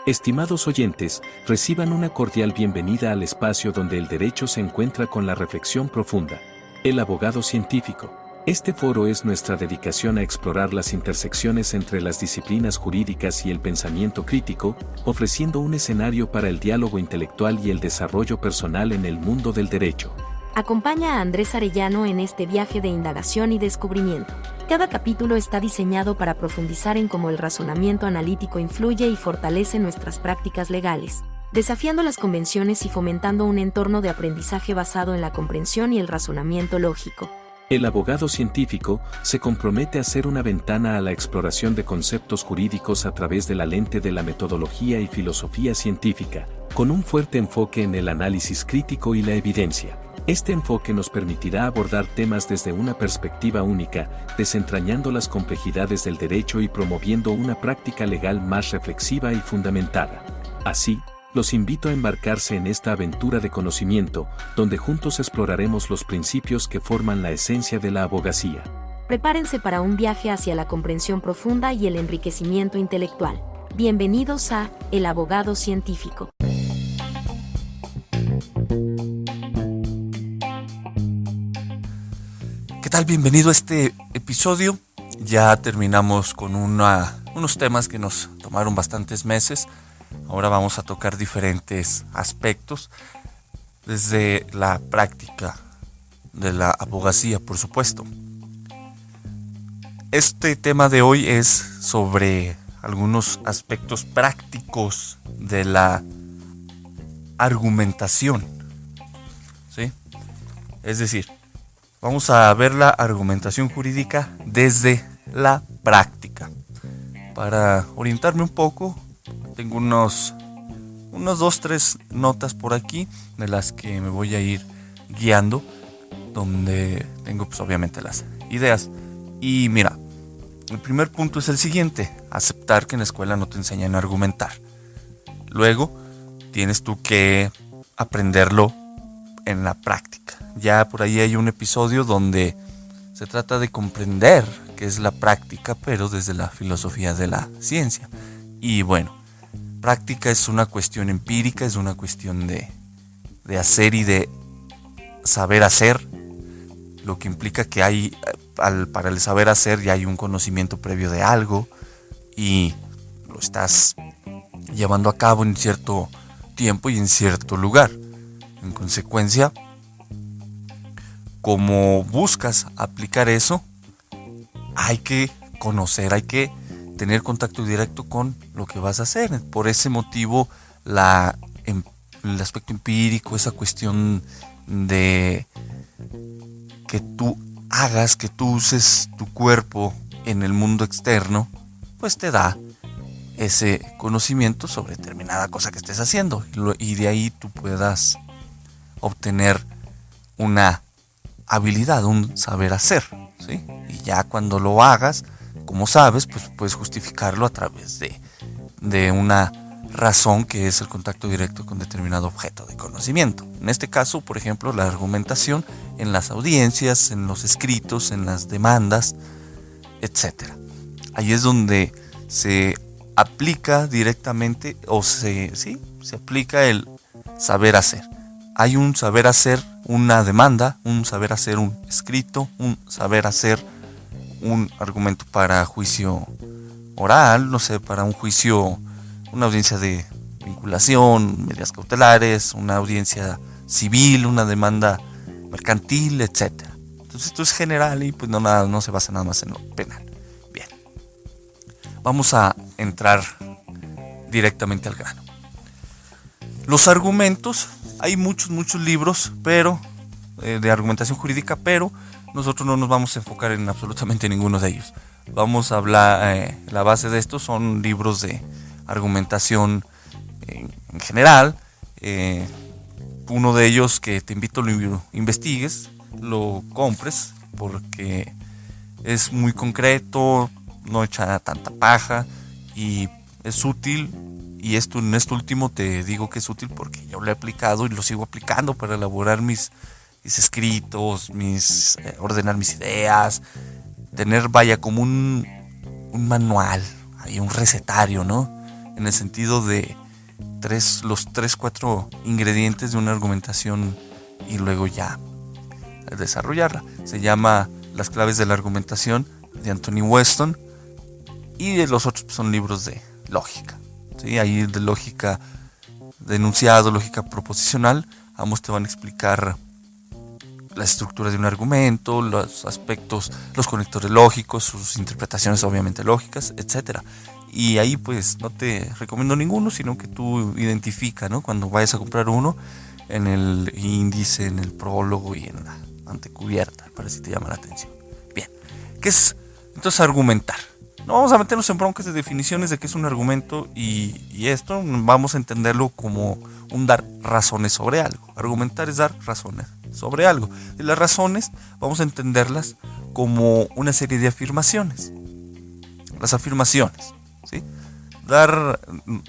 Estimados oyentes, reciban una cordial bienvenida al espacio donde el derecho se encuentra con la reflexión profunda. El abogado científico. Este foro es nuestra dedicación a explorar las intersecciones entre las disciplinas jurídicas y el pensamiento crítico, ofreciendo un escenario para el diálogo intelectual y el desarrollo personal en el mundo del derecho. Acompaña a Andrés Arellano en este viaje de indagación y descubrimiento. Cada capítulo está diseñado para profundizar en cómo el razonamiento analítico influye y fortalece nuestras prácticas legales, desafiando las convenciones y fomentando un entorno de aprendizaje basado en la comprensión y el razonamiento lógico. El abogado científico se compromete a ser una ventana a la exploración de conceptos jurídicos a través de la lente de la metodología y filosofía científica, con un fuerte enfoque en el análisis crítico y la evidencia. Este enfoque nos permitirá abordar temas desde una perspectiva única, desentrañando las complejidades del derecho y promoviendo una práctica legal más reflexiva y fundamentada. Así, los invito a embarcarse en esta aventura de conocimiento, donde juntos exploraremos los principios que forman la esencia de la abogacía. Prepárense para un viaje hacia la comprensión profunda y el enriquecimiento intelectual. Bienvenidos a El Abogado Científico. ¿Qué tal? Bienvenido a este episodio. Ya terminamos con unos temas que nos tomaron bastantes meses. Ahora vamos a tocar diferentes aspectos desde la práctica de la abogacía, por supuesto. Este tema de hoy es sobre algunos aspectos prácticos de la argumentación, ¿sí? Es decir, vamos a ver la argumentación jurídica desde la práctica. Para orientarme un poco, tengo unos 2-3 notas por aquí de las que me voy a ir guiando, donde tengo pues obviamente las ideas. Y mira, el primer punto es el siguiente: aceptar que en la escuela no te enseñan a argumentar. Luego, tienes tú que aprenderlo en la práctica. Ya por ahí hay un episodio donde se trata de comprender qué es la práctica, pero desde la filosofía de la ciencia. Y bueno, práctica es una cuestión empírica, es una cuestión de hacer y de saber hacer, lo que implica que hay, para el saber hacer ya hay un conocimiento previo de algo y lo estás llevando a cabo en cierto tiempo y en cierto lugar. En consecuencia, como buscas aplicar eso, hay que conocer, hay que tener contacto directo con lo que vas a hacer. Por ese motivo, el aspecto empírico, esa cuestión de que tú hagas, que tú uses tu cuerpo en el mundo externo, pues te da ese conocimiento sobre determinada cosa que estés haciendo, y de ahí tú puedas obtener una habilidad, un saber hacer, ¿sí? Y ya cuando lo hagas, como sabes, pues puedes justificarlo a través de una razón que es el contacto directo con determinado objeto de conocimiento. En este caso, por ejemplo, la argumentación en las audiencias, en los escritos, en las demandas, etc. Ahí es donde se aplica directamente se aplica el saber hacer. Hay un saber hacer una demanda, un saber hacer un escrito, un saber hacer un argumento para juicio oral, no sé, para un juicio, una audiencia de vinculación, medidas cautelares, una audiencia civil, una demanda mercantil, etc. Entonces esto es general y pues no se basa nada más en lo penal. Bien, vamos a entrar directamente al grano. Los argumentos, hay muchos libros de argumentación jurídica, pero nosotros no nos vamos a enfocar en absolutamente ninguno de ellos. Vamos a hablar, la base de esto son libros de argumentación en general. Uno de ellos que te invito a lo investigues, lo compres, porque es muy concreto, no echa tanta paja y es útil. Y en esto último te digo que es útil porque yo lo he aplicado y lo sigo aplicando para elaborar mis escritos, ordenar mis ideas, tener como un manual, hay un recetario, ¿no? en el sentido de los 3-4 ingredientes de una argumentación y luego ya desarrollarla. Se llama Las claves de la argumentación, de Anthony Weston, y los otros son libros de lógica, ¿sí? Ahí de lógica de enunciado, lógica proposicional, ambos te van a explicar la estructura de un argumento, los aspectos, los conectores lógicos, sus interpretaciones obviamente lógicas, etcétera. Y ahí pues no te recomiendo ninguno, sino que tú identifica, ¿no? Cuando vayas a comprar uno, en el índice, en el prólogo y en la antecubierta, para si te llama la atención. Bien, ¿qué es entonces argumentar? No vamos a meternos en broncas de definiciones de qué es un argumento y esto vamos a entenderlo como un dar razones sobre algo. Argumentar es dar razones sobre algo. Y las razones vamos a entenderlas como una serie de afirmaciones. Las afirmaciones, ¿sí?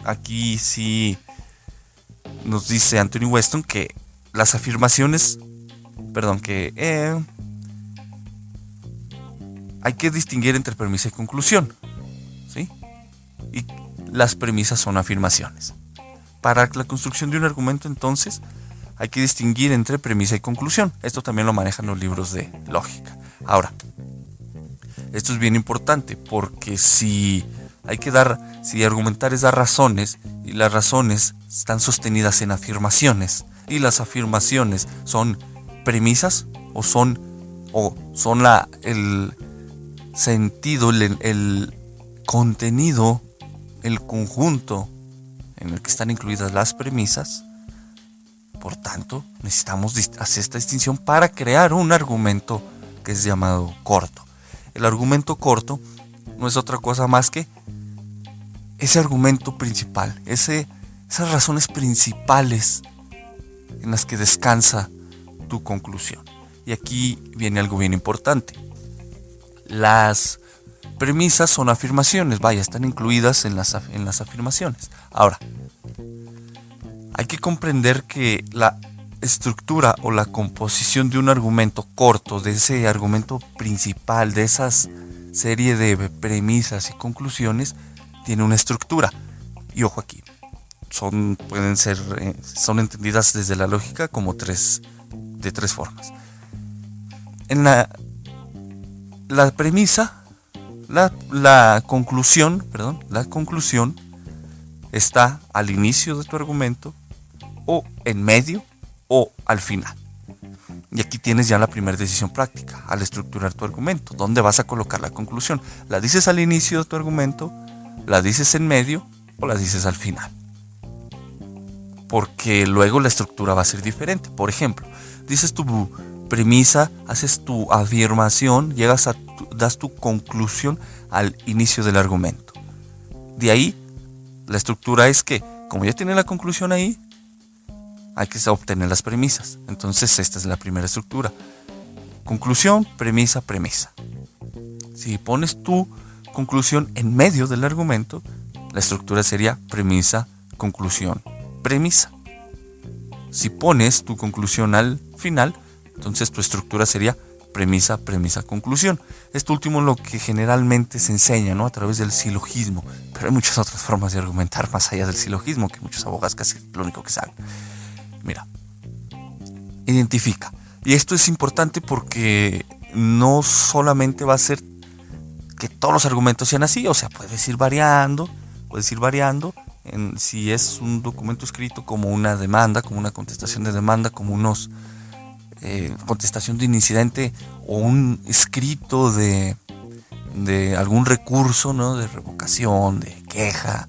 Aquí sí nos dice Anthony Weston que las afirmaciones, hay que distinguir entre premisa y conclusión, ¿sí? Y las premisas son afirmaciones. Para la construcción de un argumento, entonces, hay que distinguir entre premisa y conclusión. Esto también lo manejan los libros de lógica. Ahora, esto es bien importante porque si argumentar es dar razones y las razones están sostenidas en afirmaciones y las afirmaciones son premisas o son el sentido, el contenido, el conjunto en el que están incluidas las premisas. Por tanto, necesitamos hacer esta distinción para crear un argumento que es llamado corto. El argumento corto no es otra cosa más que ese argumento principal, esas razones principales en las que descansa tu conclusión. Y aquí viene algo bien importante. Las premisas son afirmaciones, están incluidas en las afirmaciones. Ahora, hay que comprender que la estructura o la composición de un argumento corto, de ese argumento principal, de esas serie de premisas y conclusiones, tiene una estructura. Y ojo aquí, son entendidas desde la lógica como de tres formas. En la premisa, la conclusión está al inicio de tu argumento, o en medio, o al final. Y aquí tienes ya la primera decisión práctica al estructurar tu argumento. ¿Dónde vas a colocar la conclusión? ¿La dices al inicio de tu argumento? ¿La dices en medio? ¿O la dices al final? Porque luego la estructura va a ser diferente. Por ejemplo, dices tu premisa, haces tu afirmación, das tu conclusión al inicio del argumento. De ahí, la estructura es que, como ya tiene la conclusión ahí, hay que obtener las premisas. Entonces esta es la primera estructura. Conclusión, premisa, premisa. Si pones tu conclusión en medio del argumento, la estructura sería premisa, conclusión, premisa. Si pones tu conclusión al final, entonces tu estructura sería premisa, premisa, conclusión. Esto último es lo que generalmente se enseña, ¿no? A través del silogismo. Pero hay muchas otras formas de argumentar más allá del silogismo, que muchos abogados casi es lo único que saben. Mira, identifica. Y esto es importante porque no solamente va a ser que todos los argumentos sean así, o sea, puedes ir variando si es un documento escrito como una demanda, como una contestación de demanda, como contestación de un incidente o un escrito de algún recurso, ¿no? De revocación, de queja,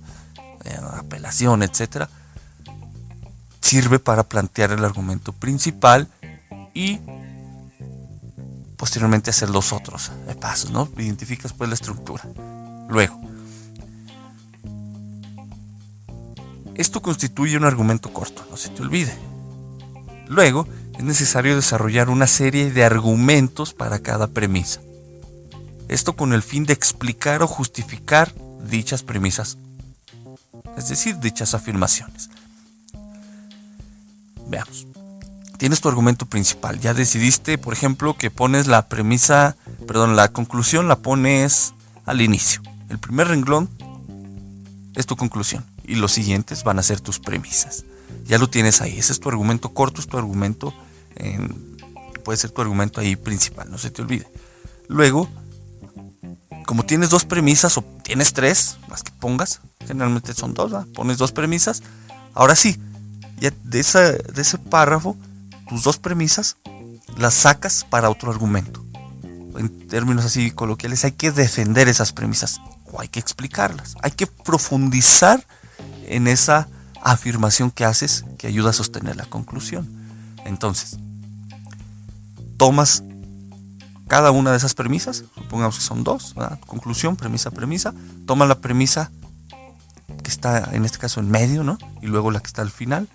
de apelación, etcétera. Sirve para plantear el argumento principal y posteriormente hacer los otros pasos, ¿no? Identificas pues la estructura. Luego, esto constituye un argumento corto, no se te olvide. Luego, es necesario desarrollar una serie de argumentos para cada premisa. Esto con el fin de explicar o justificar dichas premisas, es decir, dichas afirmaciones. Veamos. Tienes tu argumento principal. Ya decidiste, por ejemplo, que pones la conclusión la pones al inicio. El primer renglón es tu conclusión. y los siguientes van a ser tus premisas. Ya lo tienes ahí, ese es tu argumento corto, es tu argumento, puede ser tu argumento ahí principal, no se te olvide. Luego, como tienes dos premisas o tienes tres, las que pongas, generalmente son dos, ¿verdad? Pones dos premisas. Ahora sí, ya de ese párrafo, tus dos premisas las sacas para otro argumento. En términos así coloquiales, hay que defender esas premisas o hay que explicarlas. Hay que profundizar en esa afirmación que haces que ayuda a sostener la conclusión. Entonces, tomas cada una de esas premisas, supongamos que son dos, ¿verdad? Conclusión, premisa, toma la premisa que está en este caso en medio, ¿no? Y luego la que está al final,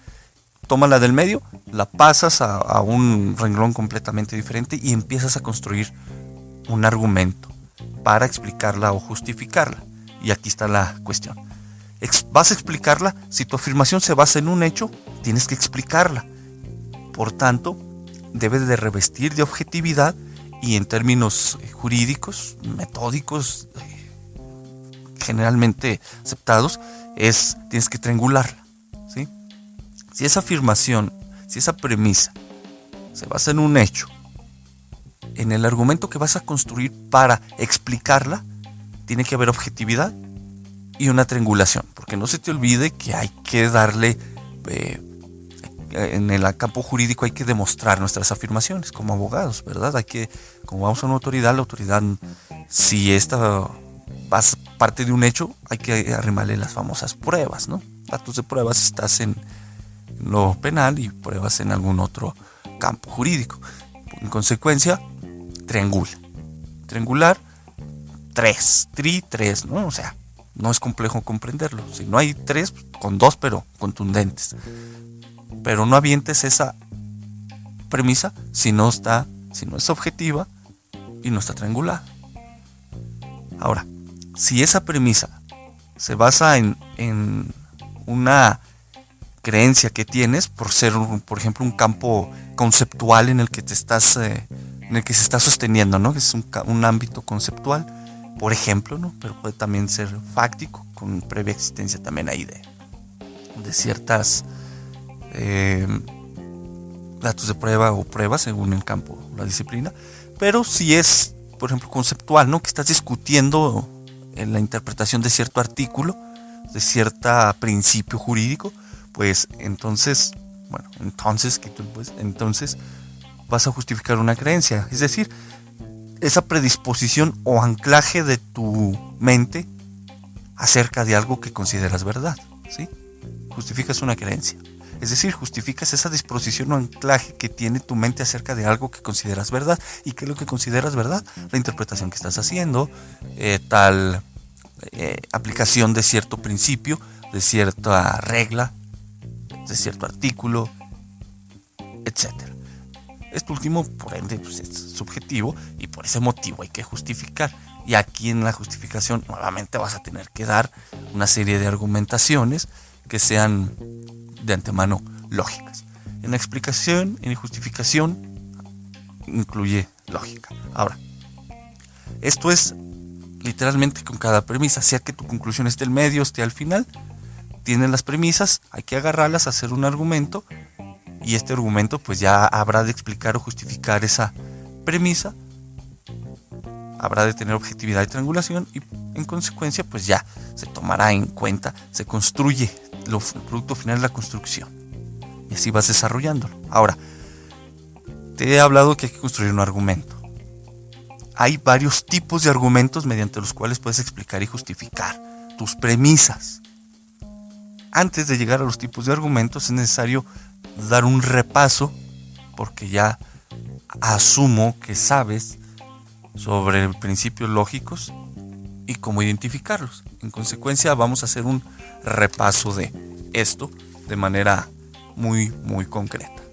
toma la del medio, la pasas a un renglón completamente diferente y empiezas a construir un argumento para explicarla o justificarla. Y aquí está la cuestión. Vas a explicarla, si tu afirmación se basa en un hecho, tienes que explicarla. Por tanto, debes de revestir de objetividad y en términos jurídicos, metódicos, generalmente aceptados, tienes que triangularla, ¿sí? Si esa afirmación, si esa premisa se basa en un hecho, en el argumento que vas a construir para explicarla, tiene que haber objetividad y una triangulación, porque no se te olvide que hay que darle, en el campo jurídico hay que demostrar nuestras afirmaciones como abogados, ¿verdad? Como vamos a una autoridad, la autoridad, si esta parte de un hecho, hay que arrimarle las famosas pruebas, ¿no? Datos de pruebas estás en lo penal y pruebas en algún otro campo jurídico. En consecuencia, triangular, tres, ¿no? O sea, no es complejo comprenderlo. Si no hay tres, con dos, pero contundentes. Pero no avientes esa premisa si no es objetiva y no está triangulada. Ahora, si esa premisa se basa en una creencia que tienes por ser, por ejemplo, un campo conceptual en el que se está sosteniendo, ¿no? Que es un ámbito conceptual, por ejemplo, ¿no? Pero puede también ser fáctico, con previa existencia también ahí de ciertas datos de prueba o pruebas según el campo, la disciplina. Pero si es, por ejemplo, conceptual, ¿no? Que estás discutiendo en la interpretación de cierto artículo, de cierto principio jurídico, pues entonces vas a justificar una creencia, es decir, esa predisposición o anclaje de tu mente acerca de algo que consideras verdad, ¿sí? Justificas una creencia, es decir, justificas esa disposición o anclaje que tiene tu mente acerca de algo que consideras verdad. ¿Y qué es lo que consideras verdad? La interpretación que estás haciendo, aplicación de cierto principio, de cierta regla, de cierto artículo, etcétera. Esto último, por ende, pues, es subjetivo y por ese motivo hay que justificar. Y aquí en la justificación nuevamente vas a tener que dar una serie de argumentaciones que sean de antemano lógicas. En la explicación, en la justificación, incluye lógica. Ahora, esto es literalmente con cada premisa, sea que tu conclusión esté al medio, esté al final, tienes las premisas, hay que agarrarlas, hacer un argumento, y este argumento pues ya habrá de explicar o justificar esa premisa, habrá de tener objetividad y triangulación, y en consecuencia pues ya se tomará en cuenta, se construye, el producto final es la construcción, y así vas desarrollándolo. Ahora, te he hablado que hay que construir un argumento. Hay varios tipos de argumentos mediante los cuales puedes explicar y justificar tus premisas. Antes de llegar a los tipos de argumentos es necesario dar un repaso, porque ya asumo que sabes sobre principios lógicos y cómo identificarlos. En consecuencia vamos a hacer un repaso de esto de manera muy, muy concreta.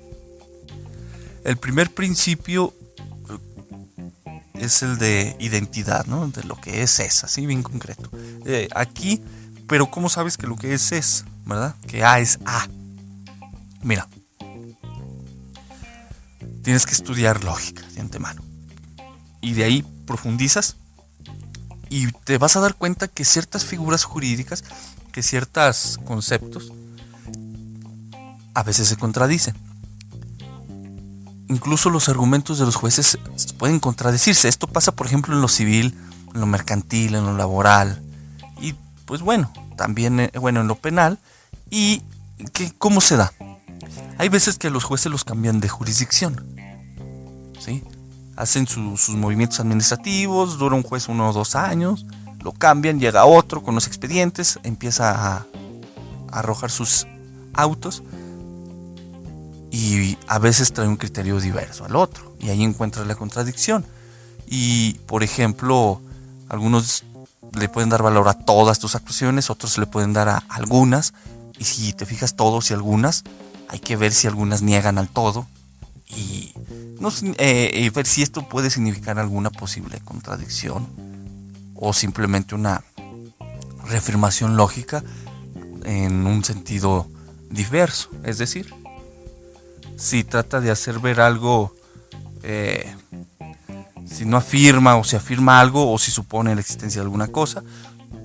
El primer principio es el de identidad, ¿no? De lo que es, así bien concreto. Aquí, pero ¿cómo sabes que lo que es, verdad? Que A es A. Mira, tienes que estudiar lógica de antemano. Y de ahí profundizas y te vas a dar cuenta que ciertas figuras jurídicas que ciertos conceptos a veces se contradicen. Incluso los argumentos de los jueces pueden contradecirse. Esto pasa, por ejemplo, en lo civil, en lo mercantil, en lo laboral y pues bueno, también en lo penal. ¿Y cómo se da? Hay veces que los jueces los cambian de jurisdicción, ¿sí? Hacen sus movimientos administrativos, dura un juez 1 o 2 años, lo cambian, llega otro con los expedientes, empieza a arrojar sus autos y a veces trae un criterio diverso al otro y ahí encuentra la contradicción. Y por ejemplo, algunos le pueden dar valor a todas tus actuaciones, otros le pueden dar a algunas, y si te fijas todos y algunas, hay que ver si algunas niegan al todo y ver si esto puede significar alguna posible contradicción o simplemente una reafirmación lógica en un sentido diverso. Es decir, si trata de hacer ver algo, si no afirma o si afirma algo o si supone la existencia de alguna cosa,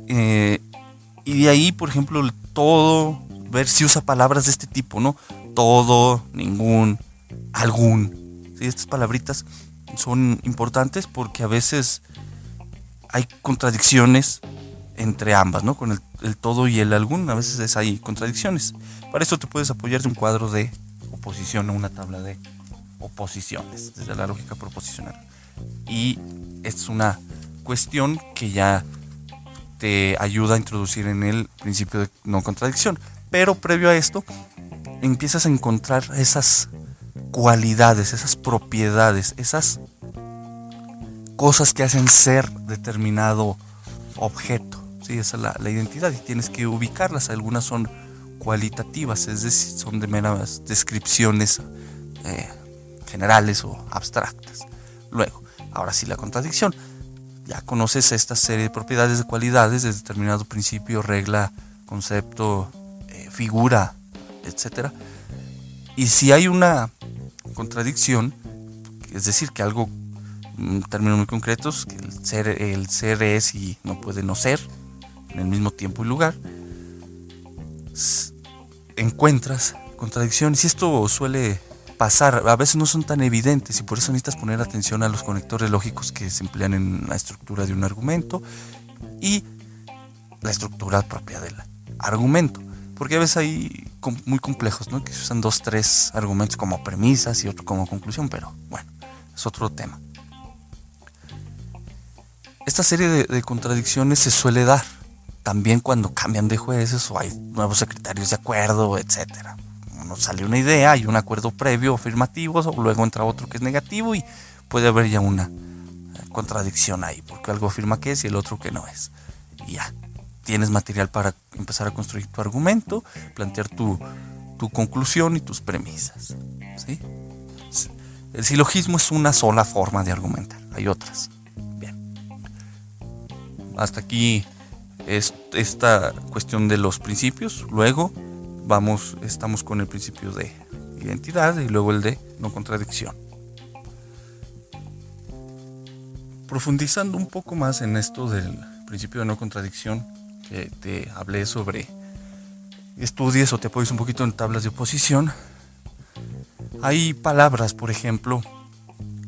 y de ahí, por ejemplo, el todo, ver si usa palabras de este tipo, ¿no? Todo, ningún, algún. ¿Sí? Estas palabritas son importantes porque a veces hay contradicciones entre ambas, ¿no? Con el todo y el algún, a veces hay contradicciones. Para esto te puedes apoyar de un cuadro de oposición o una tabla de oposiciones, desde la lógica proposicional. Y es una cuestión que ya te ayuda a introducir en el principio de no contradicción. Pero previo a esto, empiezas a encontrar esas cualidades, esas propiedades, esas cosas que hacen ser determinado objeto. ¿Sí? Esa es la identidad y tienes que ubicarlas. Algunas son cualitativas, es decir, son de meras descripciones generales o abstractas. Luego, ahora sí la contradicción. Ya conoces esta serie de propiedades, de cualidades de determinado principio, regla, concepto, figura, etc. Y si hay una contradicción, es decir, que algo, en términos muy concretos, que el ser es y no puede no ser en el mismo tiempo y lugar, encuentras contradicciones. Y esto suele pasar, a veces no son tan evidentes y por eso necesitas poner atención a los conectores lógicos que se emplean en la estructura de un argumento y la estructura propia del argumento, porque a veces hay muy complejos, ¿no? Que se usan 2, 3 argumentos como premisas y otro como conclusión, pero bueno, es otro tema. Esta serie de contradicciones se suele dar también cuando cambian de jueces o hay nuevos secretarios de acuerdo, etcétera. Nos sale una idea, hay un acuerdo previo afirmativo, o luego entra otro que es negativo y puede haber ya una contradicción ahí, porque algo afirma que es y el otro que no es. Y ya, tienes material para empezar a construir tu argumento, plantear tu conclusión y tus premisas. ¿Sí? El silogismo es una sola forma de argumentar, hay otras. Bien. Hasta aquí es esta cuestión de los principios. Luego estamos con el principio de identidad y luego el de no contradicción. Profundizando un poco más en esto del principio de no contradicción, que te hablé sobre estudies o te apoyes un poquito en tablas de oposición, hay palabras, por ejemplo,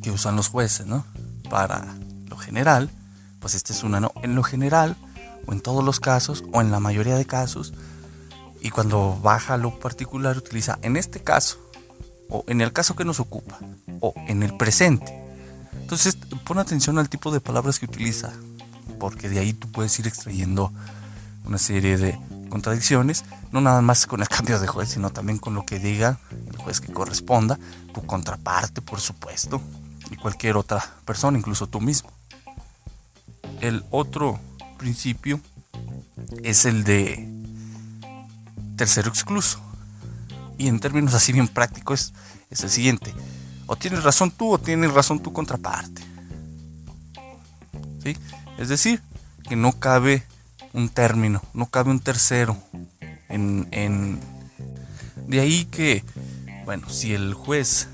que usan los jueces, ¿no? Para lo general, pues esta es una, ¿no? En lo general, o en todos los casos, o en la mayoría de casos. Y cuando baja a lo particular utiliza en este caso, o en el caso que nos ocupa, o en el presente. Entonces pon atención al tipo de palabras que utiliza, porque de ahí tú puedes ir extrayendo una serie de contradicciones, no nada más con el cambio de juez, sino también con lo que diga el juez que corresponda, tu contraparte, por supuesto, y cualquier otra persona, incluso tú mismo. El otro principio es el de tercero excluso, y en términos así bien prácticos es el siguiente: o tienes razón tú o tienes razón tu contraparte. ¿Sí? Es decir, que no cabe un término, no cabe un tercero de ahí que, bueno, si el juez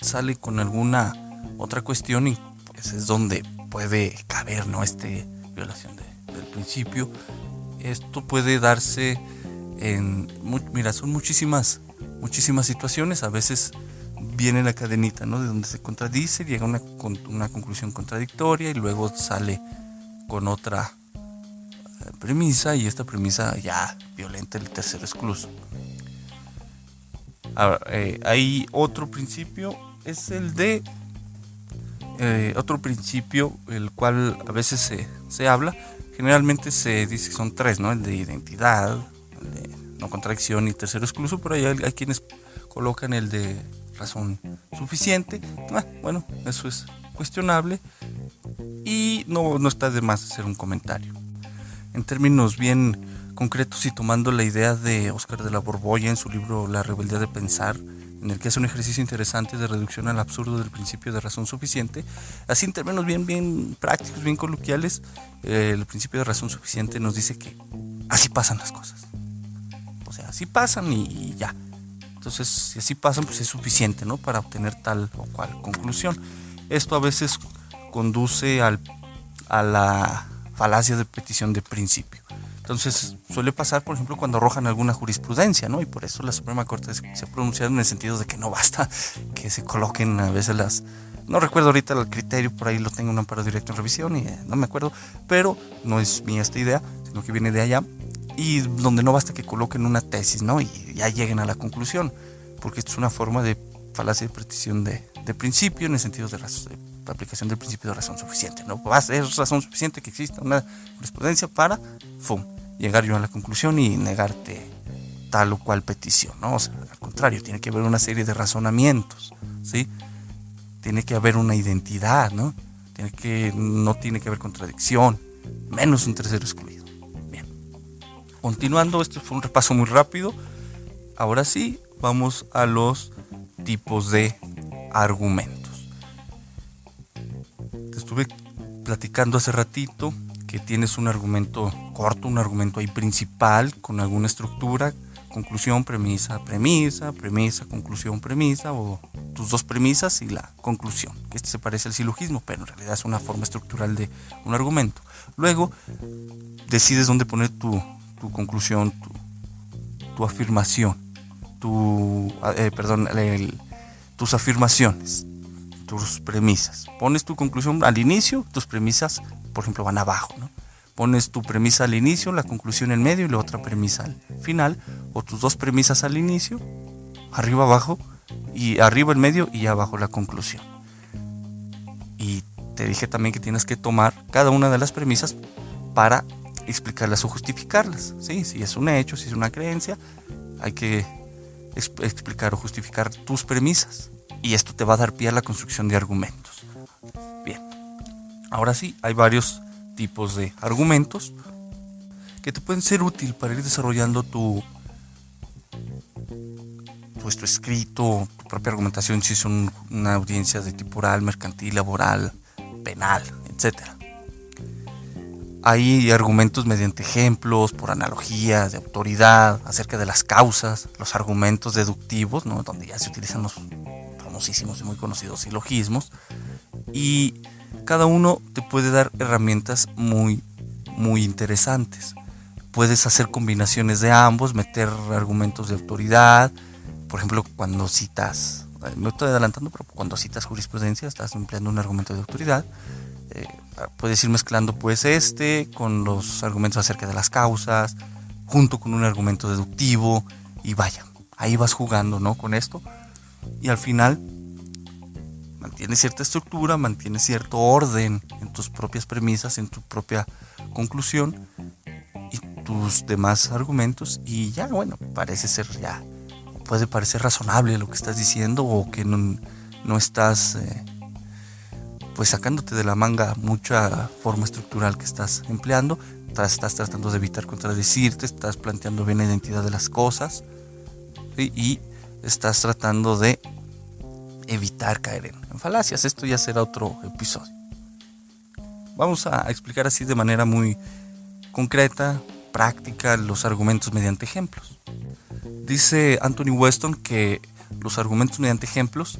sale con alguna otra cuestión, pues es donde puede caber, ¿no? Violación del principio. Esto puede darse son muchísimas situaciones. A veces viene la cadenita, ¿no? De donde se contradice, llega una conclusión contradictoria y luego sale con otra premisa, y esta premisa ya violenta el tercero excluso. Ahora, hay otro principio, es el de otro principio, el cual a veces se habla. Generalmente se dice que son tres, ¿no? El de identidad, el de no contradicción y tercero excluso, pero hay quienes colocan el de razón suficiente. Bueno, eso es cuestionable y no está de más hacer un comentario. En términos bien concretos y tomando la idea de Óscar de la Borbolla en su libro La rebeldía de pensar, en el que hace un ejercicio interesante de reducción al absurdo del principio de razón suficiente, así en términos bien prácticos, bien coloquiales, el principio de razón suficiente nos dice que así pasan las cosas. O sea, así pasan y ya. Entonces, si así pasan, pues es suficiente, ¿no? Para obtener tal o cual conclusión. Esto a veces conduce a la falacia de petición de principio. Entonces, suele pasar, por ejemplo, cuando arrojan alguna jurisprudencia, ¿no? Y por eso la Suprema Corte se ha pronunciado en el sentido de que no basta que se coloquen a veces no recuerdo ahorita el criterio, por ahí lo tengo en un amparo directo en revisión y no me acuerdo, pero no es mía esta idea, sino que viene de allá, y donde no basta que coloquen una tesis, ¿no? Y ya lleguen a la conclusión, porque esto es una forma de falacia de petición de principio en el sentido de aplicación del principio de razón suficiente, ¿no? Es razón suficiente que exista una jurisprudencia para llegar yo a la conclusión y negarte tal o cual petición, ¿no? O sea, al contrario, tiene que haber una serie de razonamientos, ¿sí? Tiene que haber una identidad, ¿no? No tiene que haber contradicción, menos un tercero excluido. Bien. Continuando, esto fue un repaso muy rápido. Ahora sí, vamos a los tipos de argumentos. Te estuve platicando hace ratito que tienes un argumento corto, un argumento ahí principal con alguna estructura, conclusión, premisa, conclusión, premisa, o tus dos premisas y la conclusión. Este se parece al silogismo, pero en realidad es una forma estructural de un argumento. Luego decides dónde poner tu conclusión, tu afirmación, tus afirmaciones, tus premisas. Pones tu conclusión al inicio, tus premisas, por ejemplo, van abajo, ¿no? Pones tu premisa al inicio, la conclusión en medio y la otra premisa al final, o tus dos premisas al inicio, arriba, abajo, y arriba, el medio y abajo la conclusión. Y te dije también que tienes que tomar cada una de las premisas para explicarlas o justificarlas, ¿sí? Si es un hecho, si es una creencia, hay que explicar o justificar tus premisas, y esto te va a dar pie a la construcción de argumentos. Bien, ahora sí, hay varios tipos de argumentos que te pueden ser útil para ir desarrollando tu escrito, tu propia argumentación, si es una audiencia de tipo oral, mercantil, laboral, penal, etc. Hay argumentos mediante ejemplos, por analogía, de autoridad, acerca de las causas, los argumentos deductivos, ¿no? Donde ya se utilizan los famosísimos y muy conocidos silogismos, y cada uno te puede dar herramientas muy interesantes. Puedes hacer combinaciones de ambos, meter argumentos de autoridad. Por ejemplo, cuando citas, me estoy adelantando, pero cuando citas jurisprudencia estás empleando un argumento de autoridad. Puedes ir mezclando pues con los argumentos acerca de las causas, junto con un argumento deductivo, y vaya, ahí vas jugando, ¿no? Con esto, y al final mantienes cierta estructura, mantienes cierto orden en tus propias premisas, en tu propia conclusión y tus demás argumentos, y ya, bueno, puede parecer razonable lo que estás diciendo, o que no estás pues sacándote de la manga mucha forma estructural que estás empleando. Estás tratando de evitar contradecirte, estás planteando bien la identidad de las cosas, ¿sí? Y estás tratando de evitar caer en falacias. Esto ya será otro episodio. Vamos a explicar así de manera muy concreta, práctica, los argumentos mediante ejemplos. Dice Anthony Weston que los argumentos mediante ejemplos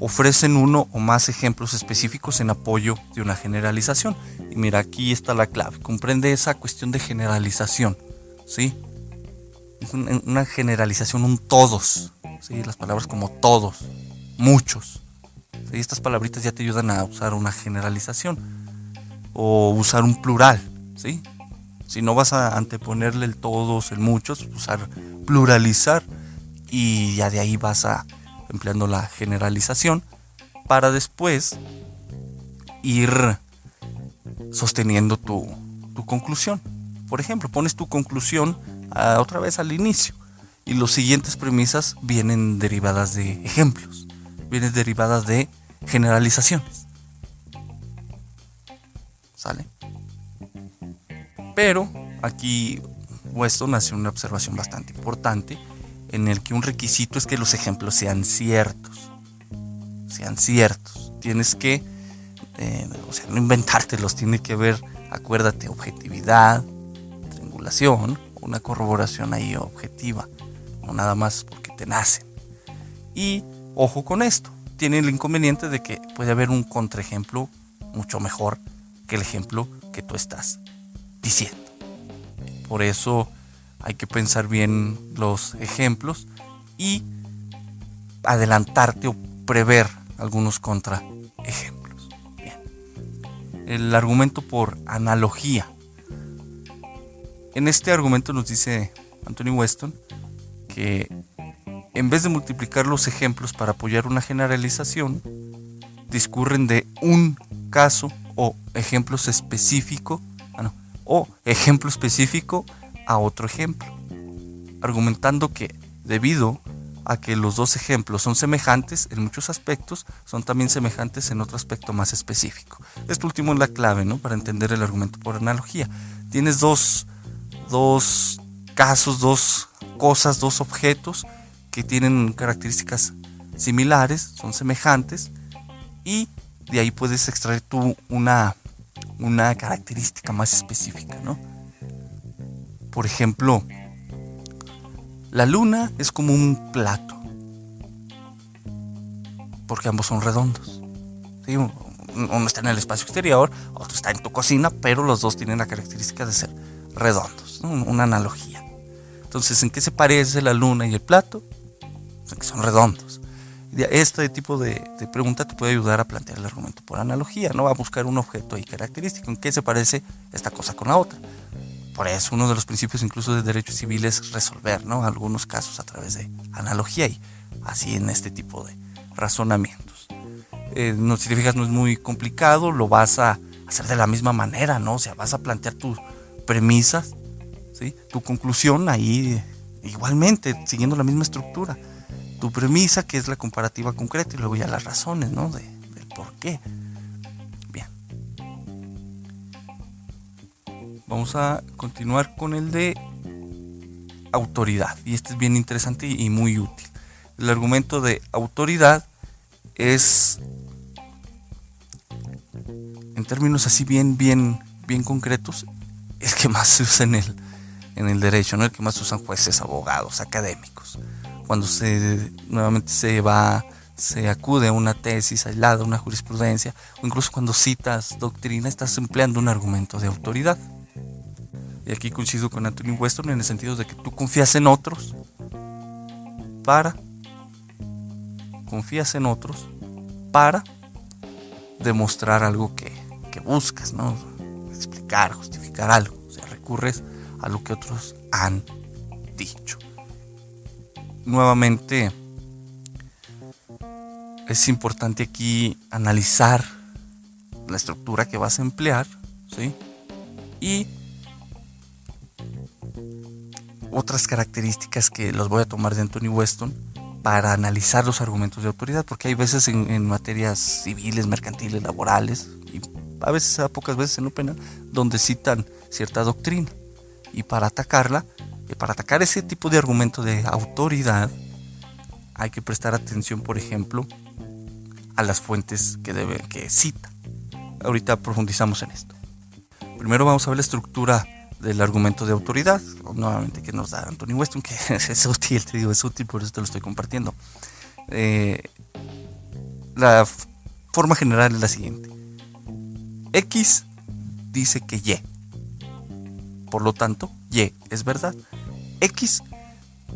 ofrecen uno o más ejemplos específicos en apoyo de una generalización. Y mira, aquí está la clave. Comprende esa cuestión de generalización, ¿sí? Una generalización, un todos, ¿sí? Las palabras como todos, muchos, ¿sí? Estas palabritas ya te ayudan a usar una generalización o usar un plural, ¿sí? Si no vas a anteponerle el todos, el muchos, usar pluralizar, y ya de ahí vas a empleando la generalización para después ir sosteniendo tu conclusión. Por ejemplo, pones tu conclusión otra vez al inicio y las siguientes premisas vienen derivadas de ejemplos, vienen derivadas de generalizaciones. ¿Sale? Pero aquí Weston hace una observación bastante importante en el que un requisito es que los ejemplos sean ciertos. Tienes que, no inventártelos, tiene que haber, acuérdate, objetividad, triangulación, una corroboración ahí objetiva, no nada más porque te nacen. Y ojo con esto, tiene el inconveniente de que puede haber un contraejemplo mucho mejor que el ejemplo que tú estás diciendo. Por eso hay que pensar bien los ejemplos y adelantarte o prever algunos contraejemplos. Bien. El argumento por analogía. En este argumento nos dice Anthony Weston que en vez de multiplicar los ejemplos para apoyar una generalización, discurren de un caso o ejemplo específico a otro ejemplo, argumentando que debido a que los dos ejemplos son semejantes en muchos aspectos, son también semejantes en otro aspecto más específico. Esto último es la clave, ¿no?, para entender el argumento por analogía. Tienes dos casos, dos cosas, dos objetos que tienen características similares, son semejantes, y de ahí puedes extraer tú una característica más específica, ¿no? Por ejemplo, la luna es como un plato, porque ambos son redondos, ¿sí? Uno está en el espacio exterior, otro está en tu cocina, pero los dos tienen la característica de ser redondos, ¿no? Una analogía. Entonces, ¿en qué se parece la luna y el plato? O sea, que son redondos. Este tipo de pregunta te puede ayudar a plantear el argumento por analogía, ¿no? Va a buscar un objeto ahí característico, en qué se parece esta cosa con la otra. Por eso uno de los principios incluso de derecho civil es resolver, ¿no?, algunos casos a través de analogía, y así en este tipo de razonamientos. No, si te fijas, no es muy complicado, lo vas a hacer de la misma manera, ¿no? O sea, vas a plantear tus premisas, ¿sí?, tu conclusión ahí igualmente, siguiendo la misma estructura. Tu premisa, que es la comparativa concreta, y luego ya las razones, ¿no?, del por qué. Bien. Vamos a continuar con el de autoridad. Y este es bien interesante y muy útil. El argumento de autoridad es, en términos así bien concretos, el que más se usa en el derecho, ¿no? El que más usan jueces, abogados, académicos. Cuando nuevamente se acude a una tesis aislada, una jurisprudencia, o incluso cuando citas doctrina, estás empleando un argumento de autoridad. Y aquí coincido con Anthony Weston en el sentido de que tú confías en otros para demostrar algo que buscas, ¿no? Explicar, justificar algo. O sea, recurres a lo que otros han dicho. Nuevamente, es importante aquí analizar la estructura que vas a emplear, ¿sí? Y otras características que los voy a tomar de Anthony Weston para analizar los argumentos de autoridad, porque hay veces en materias civiles, mercantiles, laborales, y a veces, a pocas veces en lo penal, donde citan cierta doctrina, y para atacar ese tipo de argumento de autoridad hay que prestar atención, por ejemplo, a las fuentes que cita. Ahorita profundizamos en esto. Primero vamos a ver la estructura del argumento de autoridad, nuevamente, que nos da Anthony Weston, que es útil, por eso te lo estoy compartiendo. La la forma general es la siguiente. X dice que Y. Por lo tanto, Y es verdad. X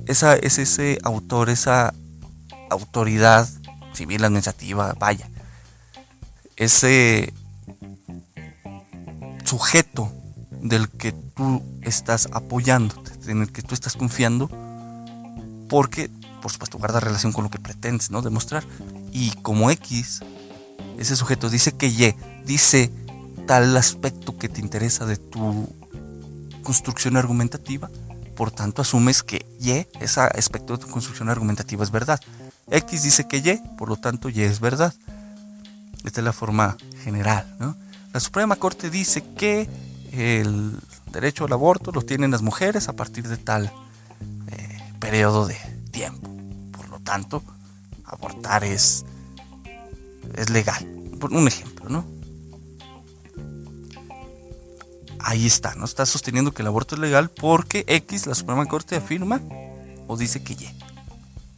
es ese autor, esa autoridad civil administrativa, vaya. Ese sujeto del que tú estás apoyándote, en el que tú estás confiando, porque, por supuesto, guarda relación con lo que pretendes, ¿no?, demostrar. Y como X, ese sujeto dice que Y, dice tal aspecto que te interesa de tu construcción argumentativa, por tanto asumes que Y, ese aspecto de tu construcción argumentativa es verdad. X dice que Y, por lo tanto Y es verdad. Esta es la forma general, ¿no? La Suprema Corte dice que el derecho al aborto lo tienen las mujeres a partir de tal periodo de tiempo. Por lo tanto, abortar es legal. Por un ejemplo, ¿no? Ahí está, ¿no? Está sosteniendo que el aborto es legal porque X, la Suprema Corte, afirma o dice que Y.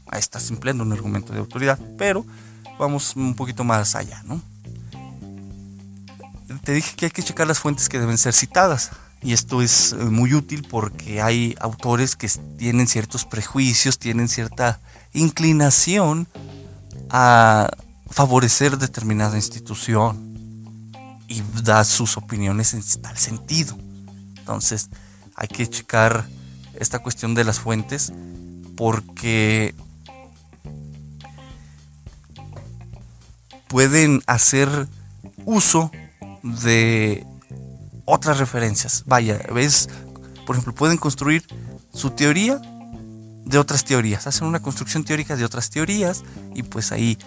Ahí estás empleando un argumento de autoridad, pero vamos un poquito más allá, ¿no? Te dije que hay que checar las fuentes que deben ser citadas, y esto es muy útil porque hay autores que tienen ciertos prejuicios, tienen cierta inclinación a favorecer determinada institución y da sus opiniones en tal sentido. Entonces hay que checar esta cuestión de las fuentes, porque pueden hacer uso de otras referencias. Vaya, ves, por ejemplo, pueden construir su teoría de otras teorías, hacen una construcción teórica de otras teorías, y pues ahí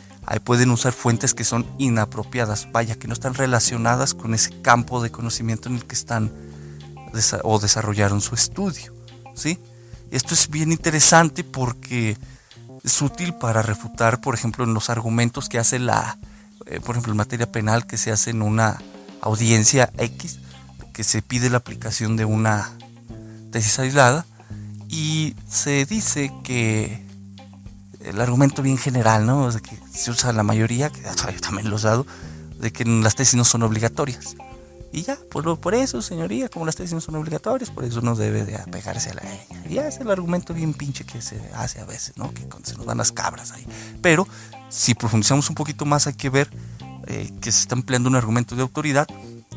pueden usar fuentes que son inapropiadas, vaya, que no están relacionadas con ese campo de conocimiento en el que están o desarrollaron su estudio, ¿sí? Esto es bien interesante porque es útil para refutar, por ejemplo, en los argumentos que hace por ejemplo, en materia penal, que se hace en una audiencia X, que se pide la aplicación de una tesis aislada, y se dice que el argumento bien general, ¿no?, de que se usa la mayoría, que yo también lo he usado, de que las tesis no son obligatorias. Y ya, por eso, señoría, como las tesis no son obligatorias, por eso no debe de apegarse a la ley. Y ya es el argumento bien pinche que se hace a veces, ¿no?, que se nos dan las cabras ahí. Pero si profundizamos un poquito más, hay que ver que se está empleando un argumento de autoridad,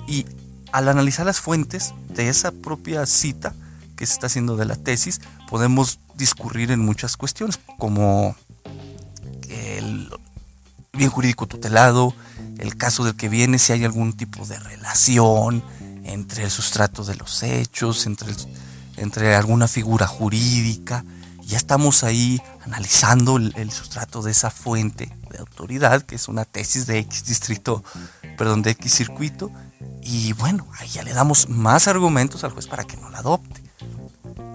y al analizar las fuentes de esa propia cita que se está haciendo de la tesis, podemos discurrir en muchas cuestiones, como el bien jurídico tutelado, el caso del que viene, si hay algún tipo de relación entre el sustrato de los hechos, entre alguna figura jurídica. Ya estamos ahí analizando el sustrato de esa fuente de autoridad, que es una tesis de de X circuito, y bueno, ahí ya le damos más argumentos al juez para que no la adopte,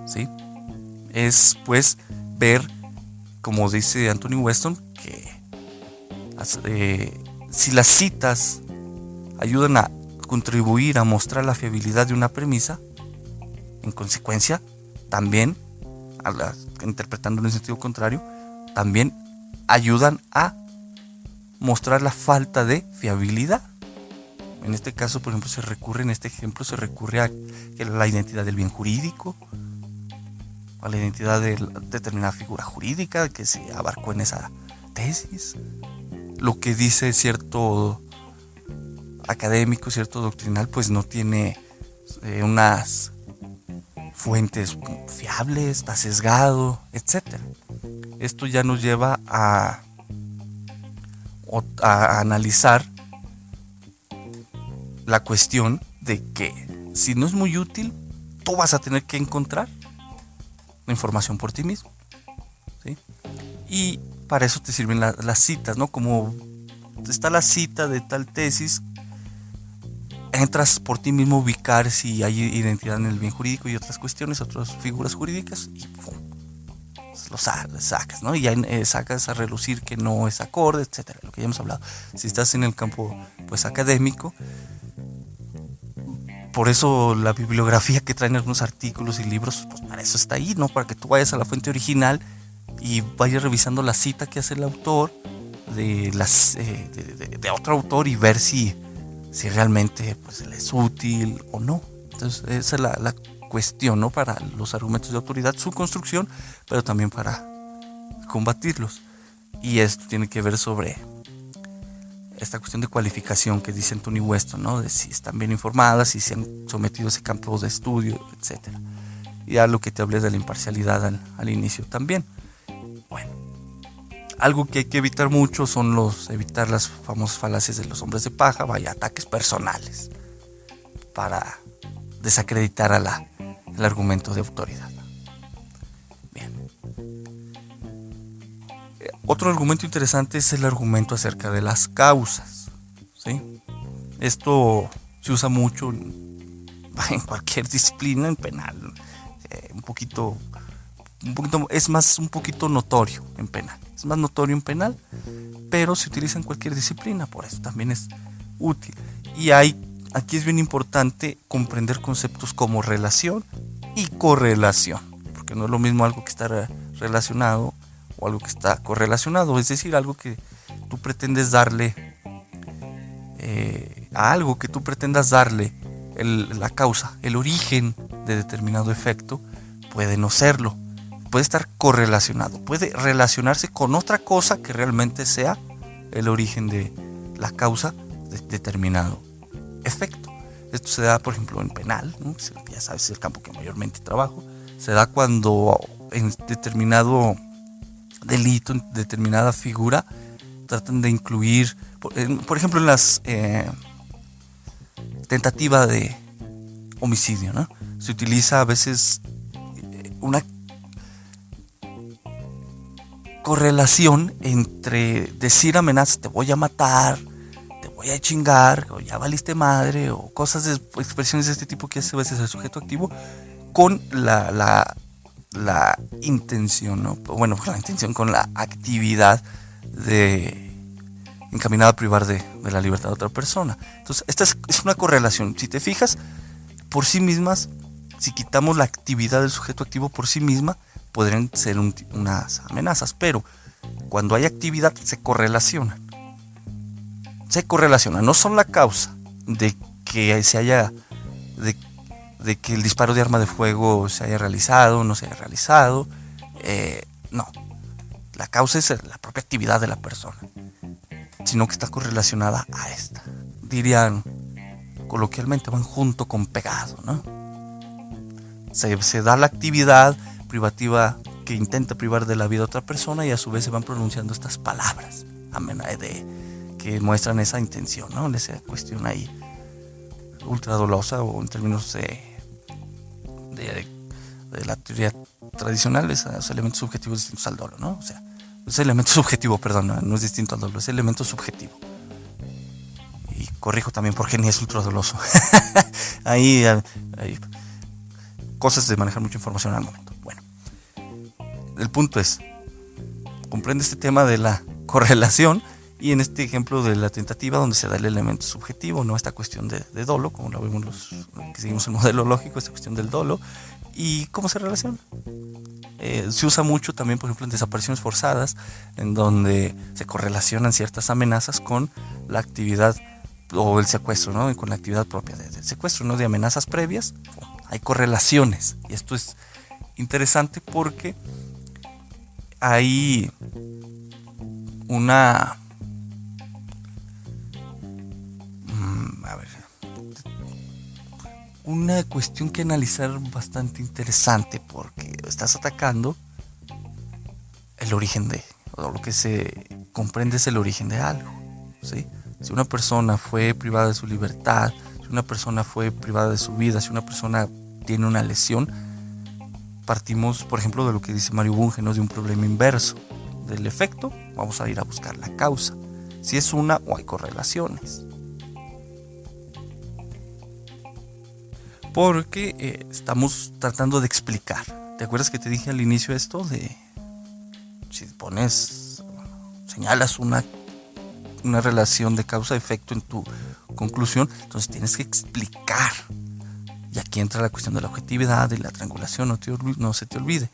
¿sí? Es pues ver, como dice Anthony Weston, que si las citas ayudan a contribuir a mostrar la fiabilidad de una premisa, en consecuencia, también, interpretando en el sentido contrario, también ayudan a mostrar la falta de fiabilidad. En este caso, por ejemplo, en este ejemplo se recurre a la identidad del bien jurídico, a la identidad de determinada figura jurídica que se abarcó en esa tesis. Lo que dice cierto académico, cierto doctrinal, pues no tiene unas fuentes fiables, está sesgado, etc. Esto ya nos lleva a analizar la cuestión de que si no es muy útil, tú vas a tener que encontrar la información por ti mismo, ¿sí? Y para eso te sirven las citas, ¿no? Como está la cita de tal tesis, entras por ti mismo a ubicar si hay identidad en el bien jurídico y otras cuestiones, otras figuras jurídicas, y ¡pum!, lo sacas, ¿no? Y ya sacas a relucir que no es acorde, etcétera, lo que ya hemos hablado. Si estás en el campo pues académico, por eso la bibliografía que traen algunos artículos y libros, pues para eso está ahí, ¿no? Para que tú vayas a la fuente original y vayas revisando la cita que hace el autor de otro autor y ver si realmente pues, le es útil o no. Entonces esa es la cuestión, ¿no? Para los argumentos de autoridad, su construcción, pero también para combatirlos. Y esto tiene que ver sobre esta cuestión de cualificación que dice Anthony Weston, ¿no? De si están bien informadas, si se han sometido a ese campo de estudio, etc. Y a lo que te hablé de la imparcialidad al inicio también. Bueno, algo que hay que evitar mucho son evitar las famosas falacias de los hombres de paja, vaya, ataques personales, para desacreditar el argumento de autoridad. Bien. Otro argumento interesante es el argumento acerca de las causas, ¿sí? Esto se usa mucho en cualquier disciplina, en penal, un poquito es un poquito notorio en penal. Es más notorio en penal, pero se utiliza en cualquier disciplina, por eso también es útil. Y aquí es bien importante comprender conceptos como relación y correlación, porque no es lo mismo algo que está relacionado o algo que está correlacionado, es decir, algo que tú pretendes darle a algo que tú pretendas darle la causa, el origen de determinado efecto, puede no serlo, puede estar correlacionado, puede relacionarse con otra cosa que realmente sea el origen de la causa de determinado efecto. Esto se da, por ejemplo, en penal, ¿no? Ya sabes, es el campo que mayormente trabajo. Se da cuando en determinado delito, en determinada figura, tratan de incluir, por ejemplo, en las tentativa de homicidio, ¿no? Se utiliza a veces una correlación entre decir amenazas, te voy a matar, te voy a chingar, o ya valiste madre, o expresiones de este tipo que hace a veces el sujeto activo, con la intención, ¿no? Bueno, con la intención, con la actividad encaminada a privar de la libertad de otra persona. Entonces, esta es una correlación. Si te fijas, por sí mismas, si quitamos la actividad del sujeto activo por sí misma, podrían ser unas amenazas, pero cuando hay actividad se correlacionan. No son la causa de que de que el disparo de arma de fuego se haya realizado o no se haya realizado. No, la causa es la propia actividad de la persona, sino que está correlacionada a esta. Dirían coloquialmente, van junto con pegado, ¿no? Se da la actividad privativa que intenta privar de la vida a otra persona y a su vez se van pronunciando estas palabras que muestran esa intención, ¿no? Esa cuestión ahí ultra dolosa, o en términos de la teoría tradicional, esos elementos subjetivos distintos al dolo, ¿no? O sea, ese elemento subjetivo, perdón, no es distinto al dolo, es elemento subjetivo. Y corrijo también porque ni es ultra doloso. Ahí hay cosas de manejar mucha información al momento. Bueno, el punto es, comprende este tema de la correlación, y en este ejemplo de la tentativa donde se da el elemento subjetivo, no esta cuestión de dolo, como lo vemos los que seguimos el modelo lógico, esta cuestión del dolo, y cómo se relaciona. Se usa mucho también, por ejemplo, en desapariciones forzadas, en donde se correlacionan ciertas amenazas con la actividad o el secuestro, ¿no? Y con la actividad propia del secuestro, ¿no? De amenazas previas, hay correlaciones, y esto es interesante porque hay una cuestión que analizar bastante interesante, porque estás atacando el origen o lo que se comprende es el origen de algo, ¿sí? Si una persona fue privada de su libertad, si una persona fue privada de su vida, si una persona tiene una lesión, partimos, por ejemplo, de lo que dice Mario Bunge, ¿no? De un problema inverso. Del efecto, vamos a ir a buscar la causa. Si es una o hay correlaciones. Porque estamos tratando de explicar. ¿Te acuerdas que te dije al inicio esto de si señalas una relación de causa-efecto en tu conclusión, entonces tienes que explicar? Y aquí entra la cuestión de la objetividad, de la triangulación, no se te olvide.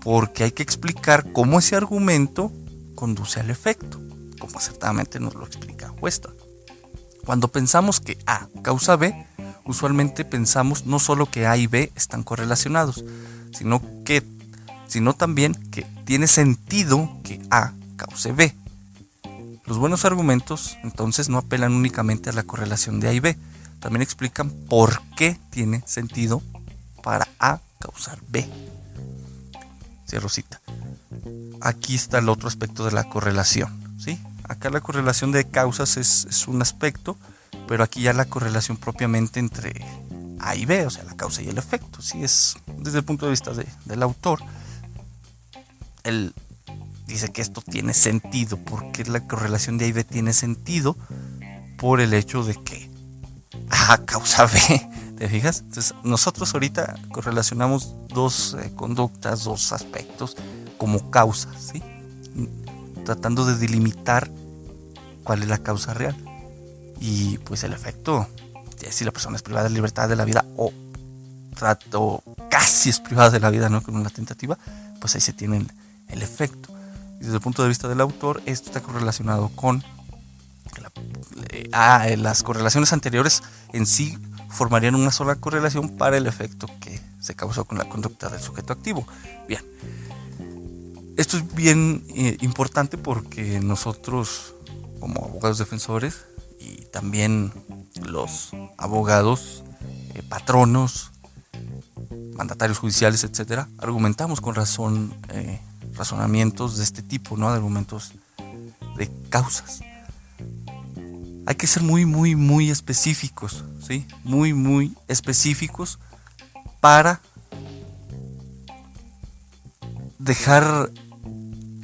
Porque hay que explicar cómo ese argumento conduce al efecto. como acertadamente nos lo explica Weston. Cuando pensamos que A causa B, usualmente pensamos no solo que A y B están correlacionados, sino también que tiene sentido que A cause B. Los buenos argumentos entonces no apelan únicamente a la correlación de A y B, también explican por qué tiene sentido para A causar B. Cierro cita. Aquí está el otro aspecto de la correlación, ¿sí? Acá la correlación de causas es un aspecto, pero aquí ya la correlación propiamente entre A y B, o sea, la causa y el efecto, ¿sí? Es desde el punto de vista del autor. Él dice que esto tiene sentido, porque la correlación de A y B tiene sentido por el hecho de que A causa B, ¿te fijas? Entonces nosotros ahorita correlacionamos dos conductas, dos aspectos como causas, ¿sí? Tratando de delimitar cuál es la causa real. Y pues el efecto, si la persona es privada de libertad de la vida o casi es privada de la vida, ¿no? Con una tentativa, pues ahí se tiene el efecto. Y desde el punto de vista del autor, esto está correlacionado con las correlaciones anteriores en sí formarían una sola correlación para el efecto que se causó con la conducta del sujeto activo. Bien, esto es bien importante porque nosotros como abogados defensores y también los abogados patronos, mandatarios judiciales, etcétera, argumentamos con razonamientos de este tipo, ¿no? De argumentos de causas. Hay que ser muy específicos, ¿sí? Muy específicos para dejar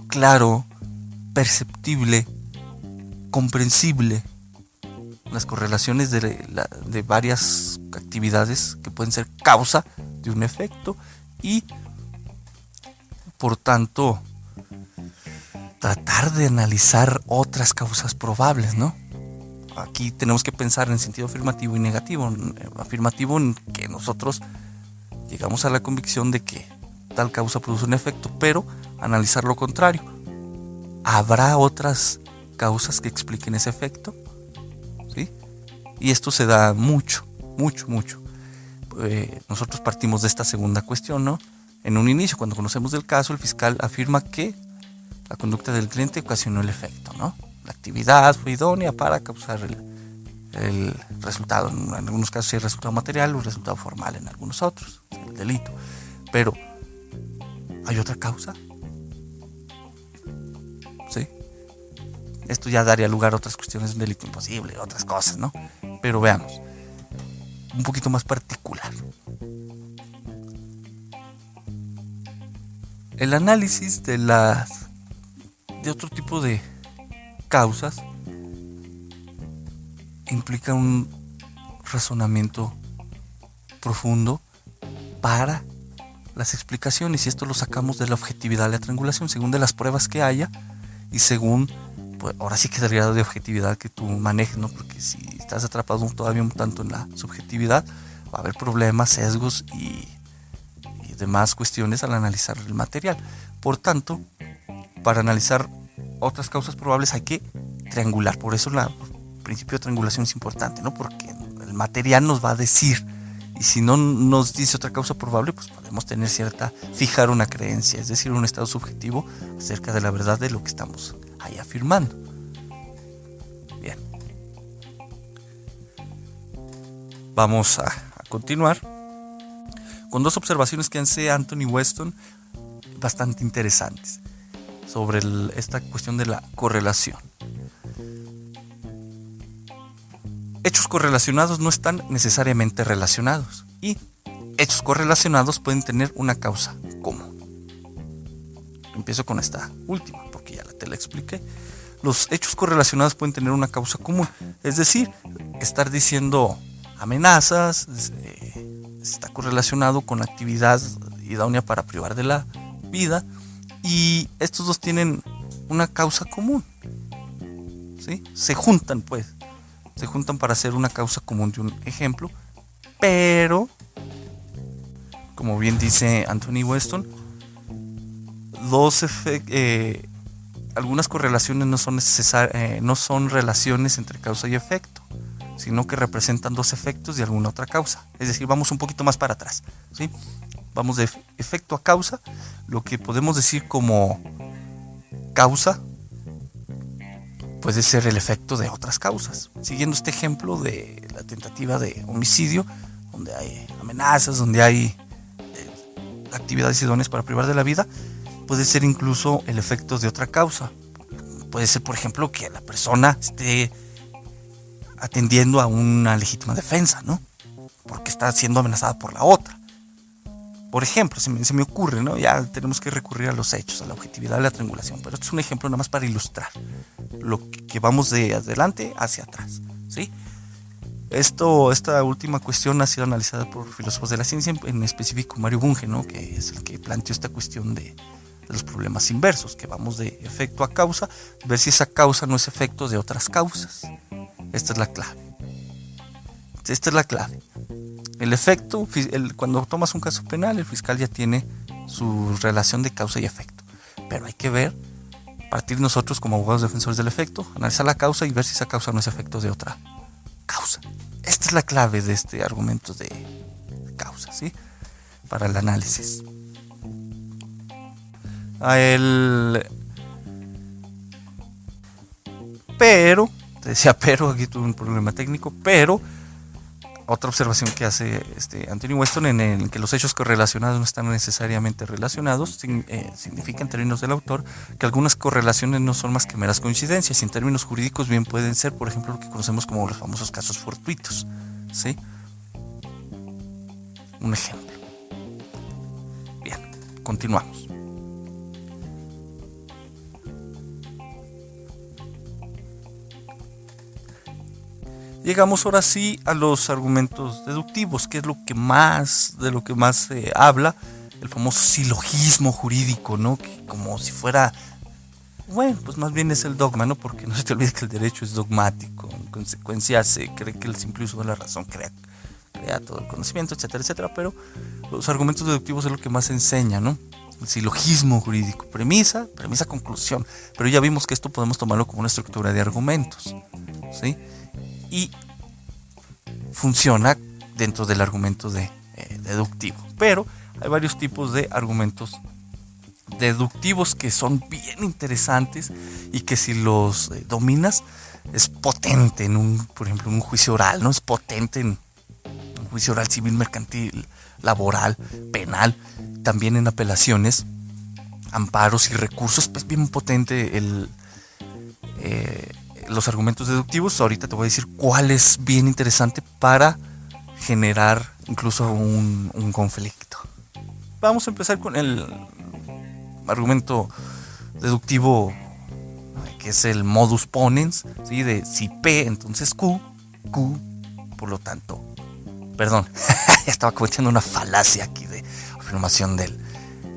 claro, perceptible, comprensible las correlaciones de varias actividades que pueden ser causa de un efecto y, por tanto, tratar de analizar otras causas probables, ¿no? Aquí tenemos que pensar en sentido afirmativo y negativo. Afirmativo en que nosotros llegamos a la convicción de que tal causa produce un efecto, pero analizar lo contrario. ¿Habrá otras causas que expliquen ese efecto? ¿Sí? Y esto se da mucho. Nosotros partimos de esta segunda cuestión, ¿no? En un inicio, cuando conocemos el caso, el fiscal afirma que la conducta del cliente ocasionó el efecto, ¿no? La actividad fue idónea para causar el resultado. En algunos casos hay resultado material o resultado formal, en algunos otros, el delito. Pero, ¿hay otra causa? ¿Sí? Esto ya daría lugar a otras cuestiones de un delito imposible, otras cosas, ¿no? Pero veamos, un poquito más particular. El análisis de otro tipo de causas implica un razonamiento profundo para las explicaciones, y esto lo sacamos de la objetividad de la triangulación, según de las pruebas que haya y según, pues ahora sí que del grado de objetividad que tú manejes, ¿no? Porque si estás atrapado todavía un tanto en la subjetividad, va a haber problemas, sesgos y demás cuestiones al analizar el material. Por tanto, para analizar otras causas probables hay que triangular. Por eso el principio de triangulación es importante, ¿no? Porque el material nos va a decir, y si no nos dice otra causa probable, pues podemos tener fijar una creencia, es decir, un estado subjetivo acerca de la verdad de lo que estamos ahí afirmando. Bien. Vamos a continuar con dos observaciones que hace Anthony Weston bastante interesantes sobre esta cuestión de la correlación. Hechos correlacionados no están necesariamente relacionados, y hechos correlacionados pueden tener una causa común. Empiezo con esta última porque ya te la expliqué. Los hechos correlacionados pueden tener una causa común, es decir, estar diciendo amenazas está correlacionado con la actividad idónea para privar de la vida, y estos dos tienen una causa común, ¿sí? Se juntan para hacer una causa común de un ejemplo, pero, como bien dice Anthony Weston, algunas correlaciones no son relaciones entre causa y efecto, sino que representan dos efectos de alguna otra causa. Es decir, vamos un poquito más para atrás, ¿sí? Vamos de efecto a causa. Lo que podemos decir como causa puede ser el efecto de otras causas. Siguiendo este ejemplo de la tentativa de homicidio, donde hay amenazas, donde hay actividades idóneas para privar de la vida, puede ser incluso el efecto de otra causa. Puede ser, por ejemplo, que la persona esté atendiendo a una legítima defensa, ¿no? Porque está siendo amenazada por la otra. Por ejemplo, se me ocurre, ¿no? Ya tenemos que recurrir a los hechos, a la objetividad, a la triangulación, pero este es un ejemplo nada más para ilustrar lo que vamos de adelante hacia atrás, ¿sí? Esta última cuestión ha sido analizada por filósofos de la ciencia, en específico Mario Bunge, ¿no? Que es el que planteó esta cuestión de los problemas inversos, que vamos de efecto a causa, ver si esa causa no es efecto de otras causas. Esta es la clave. El efecto, cuando tomas un caso penal, el fiscal ya tiene su relación de causa y efecto. Pero hay que ver, partir nosotros como abogados defensores del efecto, analizar la causa y ver si esa causa no es efecto de otra causa. Esta es la clave de este argumento de causa, ¿sí? Para el análisis. Pero, te decía pero, aquí tuve un problema técnico, pero otra observación que hace Anthony Weston en el que los hechos correlacionados no están necesariamente relacionados, significa en términos del autor que algunas correlaciones no son más que meras coincidencias, y en términos jurídicos bien pueden ser, por ejemplo, lo que conocemos como los famosos casos fortuitos, ¿sí? Un ejemplo. Bien, continuamos. Llegamos ahora sí a los argumentos deductivos, que es de lo que más se habla, el famoso silogismo jurídico, ¿no? Que como si fuera, bueno, pues más bien es el dogma, ¿no? Porque no se te olvide que el derecho es dogmático, en consecuencia se cree que el simple uso de la razón crea todo el conocimiento, etcétera, etcétera, pero los argumentos deductivos es lo que más se enseña, ¿no? El silogismo jurídico, premisa, conclusión, pero ya vimos que esto podemos tomarlo como una estructura de argumentos, ¿sí? Y funciona dentro del argumento deductivo. Pero hay varios tipos de argumentos deductivos que son bien interesantes y que si los dominas es potente por ejemplo, en un juicio oral, ¿no? Es potente en un juicio oral civil, mercantil, laboral, penal, también en apelaciones, amparos y recursos, pues bien potente los argumentos deductivos. Ahorita te voy a decir cuál es bien interesante para generar incluso un conflicto. Vamos a empezar con el argumento deductivo, que es el modus ponens, ¿sí? De si P, entonces Q, por lo tanto, perdón, estaba cometiendo una falacia aquí de afirmación del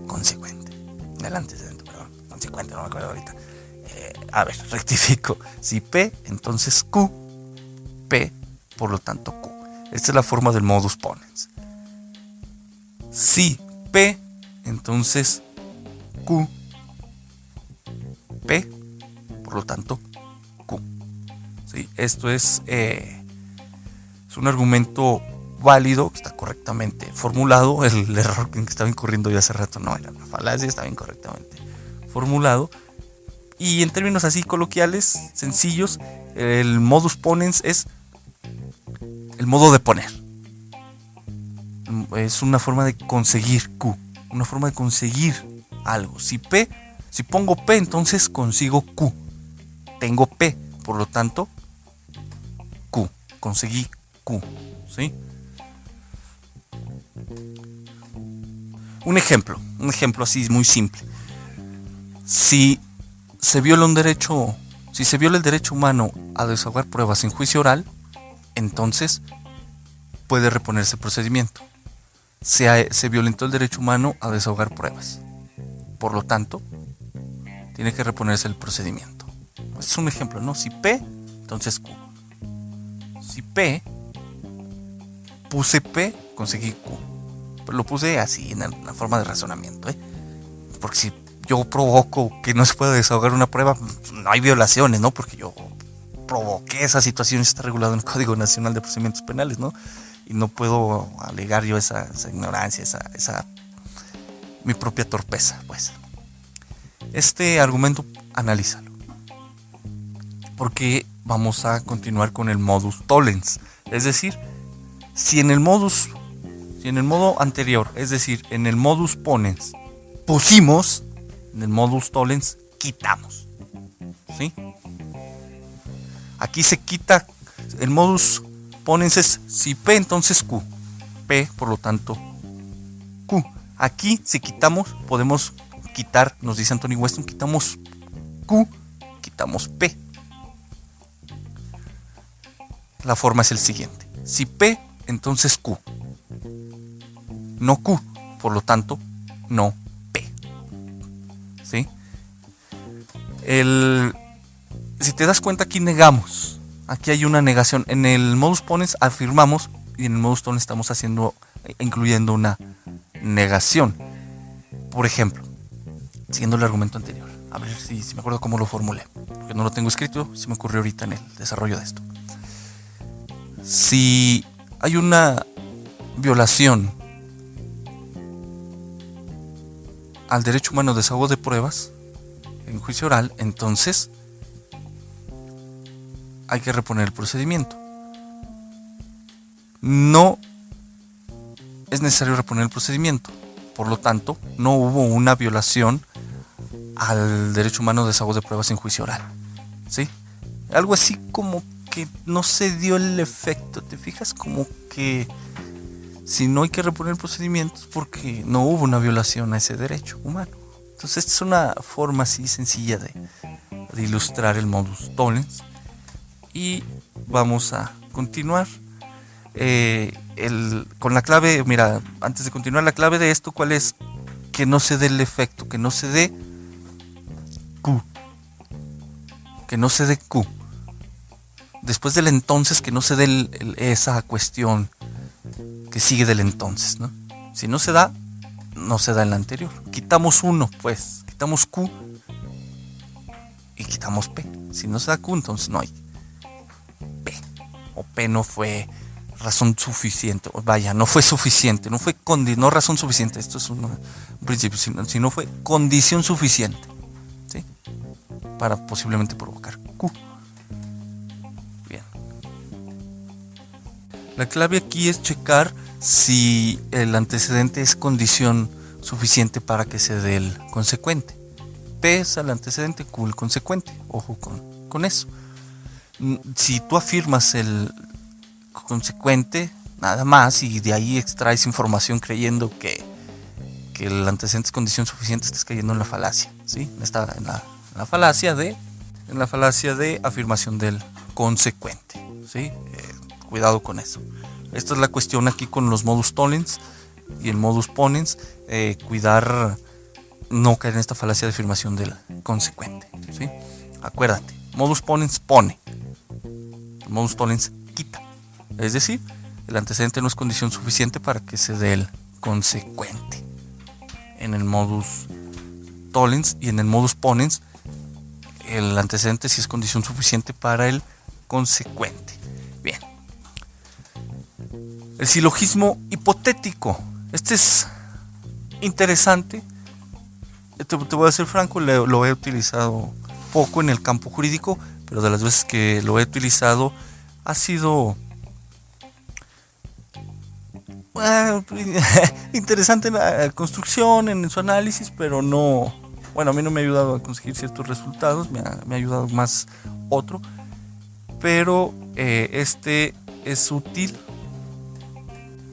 consecuente, del antecedente, perdón, consecuente, no me acuerdo ahorita. A ver, rectifico. Si P, entonces Q. P, por lo tanto Q. Esta es la forma del modus ponens. Si P, entonces Q. P, por lo tanto Q. ¿Sí? Esto es un argumento válido, está correctamente formulado. El error en que estaba incurriendo yo hace rato no era una falacia, estaba incorrectamente formulado. Y en términos así coloquiales, sencillos, el modus ponens es el modo de poner. Es una forma de conseguir Q, una forma de conseguir algo. Si pongo P, entonces consigo Q. Tengo P, por lo tanto, Q. Conseguí Q, ¿sí? Un ejemplo así muy simple. Si se viola el derecho humano a desahogar pruebas en juicio oral, entonces puede reponerse el procedimiento. Se violentó el derecho humano a desahogar pruebas. Por lo tanto, tiene que reponerse el procedimiento. Es un ejemplo, ¿no? Si P, entonces Q. Si P, puse P, conseguí Q. Pero lo puse así en la forma de razonamiento, ¿eh? Porque si yo provoco que no se pueda desahogar una prueba, no hay violaciones, ¿no? Porque yo provoqué esa situación, está regulado en el Código Nacional de Procedimientos Penales, ¿no? Y no puedo alegar yo esa ignorancia, esa mi propia torpeza, pues. Este argumento, analízalo. Porque vamos a continuar con el modus tollens. Es decir, si en el modo anterior, es decir, en el modus ponens, pusimos, en el modus tollens quitamos. ¿Sí? Aquí se quita, el modus ponens es si P, entonces Q. P, por lo tanto, Q. Aquí, si quitamos, podemos quitar, nos dice Anthony Weston, quitamos Q, quitamos P. La forma es el siguiente. Si P, entonces Q. No Q, por lo tanto, no P. ¿Sí? Si te das cuenta, aquí negamos. Aquí hay una negación. En el modus ponens afirmamos y en el modus tollens estamos incluyendo una negación. Por ejemplo, siguiendo el argumento anterior, a ver si me acuerdo cómo lo formulé, porque no lo tengo escrito, se me ocurrió ahorita en el desarrollo de esto. Si hay una violación al derecho humano de desahogo de pruebas en juicio oral, entonces hay que reponer el procedimiento. No es necesario reponer el procedimiento, por lo tanto, no hubo una violación al derecho humano de desahogo de pruebas en juicio oral. ¿Sí? Algo así como que no se dio el efecto, ¿te fijas? Como que si no hay que reponer el procedimiento es porque no hubo una violación a ese derecho humano. Entonces esta es una forma así sencilla de ilustrar el modus tollens. Y vamos a continuar con la clave. Mira, antes de continuar, la clave de esto, ¿cuál es? Que no se dé el efecto, que no se dé Q. Que no se dé Q. Después del entonces, que no se dé esa cuestión que sigue del entonces, ¿no? Si no se da, no se da en la anterior. Quitamos uno, pues, quitamos Q y quitamos P. Si no se da Q, entonces no hay P. O P no fue razón suficiente. Vaya, no fue suficiente, no razón suficiente. Esto es un principio, sino fue condición suficiente, ¿sí? Para posiblemente provocar Q. Bien. La clave aquí es checar si el antecedente es condición suficiente para que se dé el consecuente. P es el antecedente, Q el consecuente. Ojo con eso. Si tú afirmas el consecuente nada más y de ahí extraes información creyendo que el antecedente es condición suficiente, estás cayendo en la falacia, ¿sí? En la falacia de afirmación del consecuente, ¿sí? Cuidado con eso. Esta es la cuestión aquí con los modus tollens y el modus ponens, cuidar no caer en esta falacia de afirmación del consecuente, ¿sí? Acuérdate, modus ponens pone, modus tollens quita. Es decir, el antecedente no es condición suficiente para que se dé el consecuente. En el modus tollens y en el modus ponens, el antecedente sí es condición suficiente para el consecuente. Bien. El silogismo hipotético. Este es interesante. Te voy a ser franco, lo he utilizado poco en el campo jurídico, pero de las veces que lo he utilizado ha sido interesante en la construcción, en su análisis, pero no, bueno, a mí no me ha ayudado a conseguir ciertos resultados, me ha ayudado más otro, pero este es útil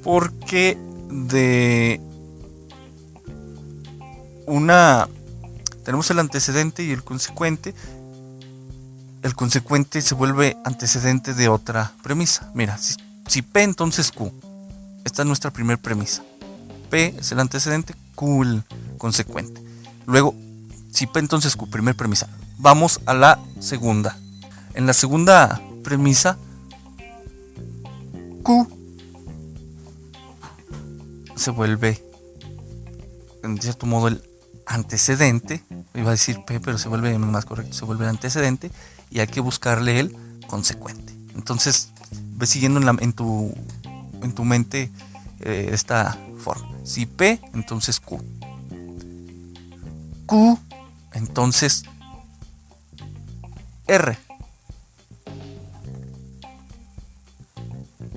porque tenemos el antecedente y el consecuente se vuelve antecedente de otra premisa. Mira, si P entonces Q. Esta es nuestra primera premisa. P es el antecedente, Q el consecuente. Luego, si P entonces Q, primera premisa. Vamos a la segunda. En la segunda premisa, Q se vuelve, en cierto modo, el antecedente, iba a decir P, pero se vuelve más correcto, se vuelve antecedente, y hay que buscarle el consecuente. Entonces, ves siguiendo en tu mente esta forma. Si P, entonces Q. Q, entonces R.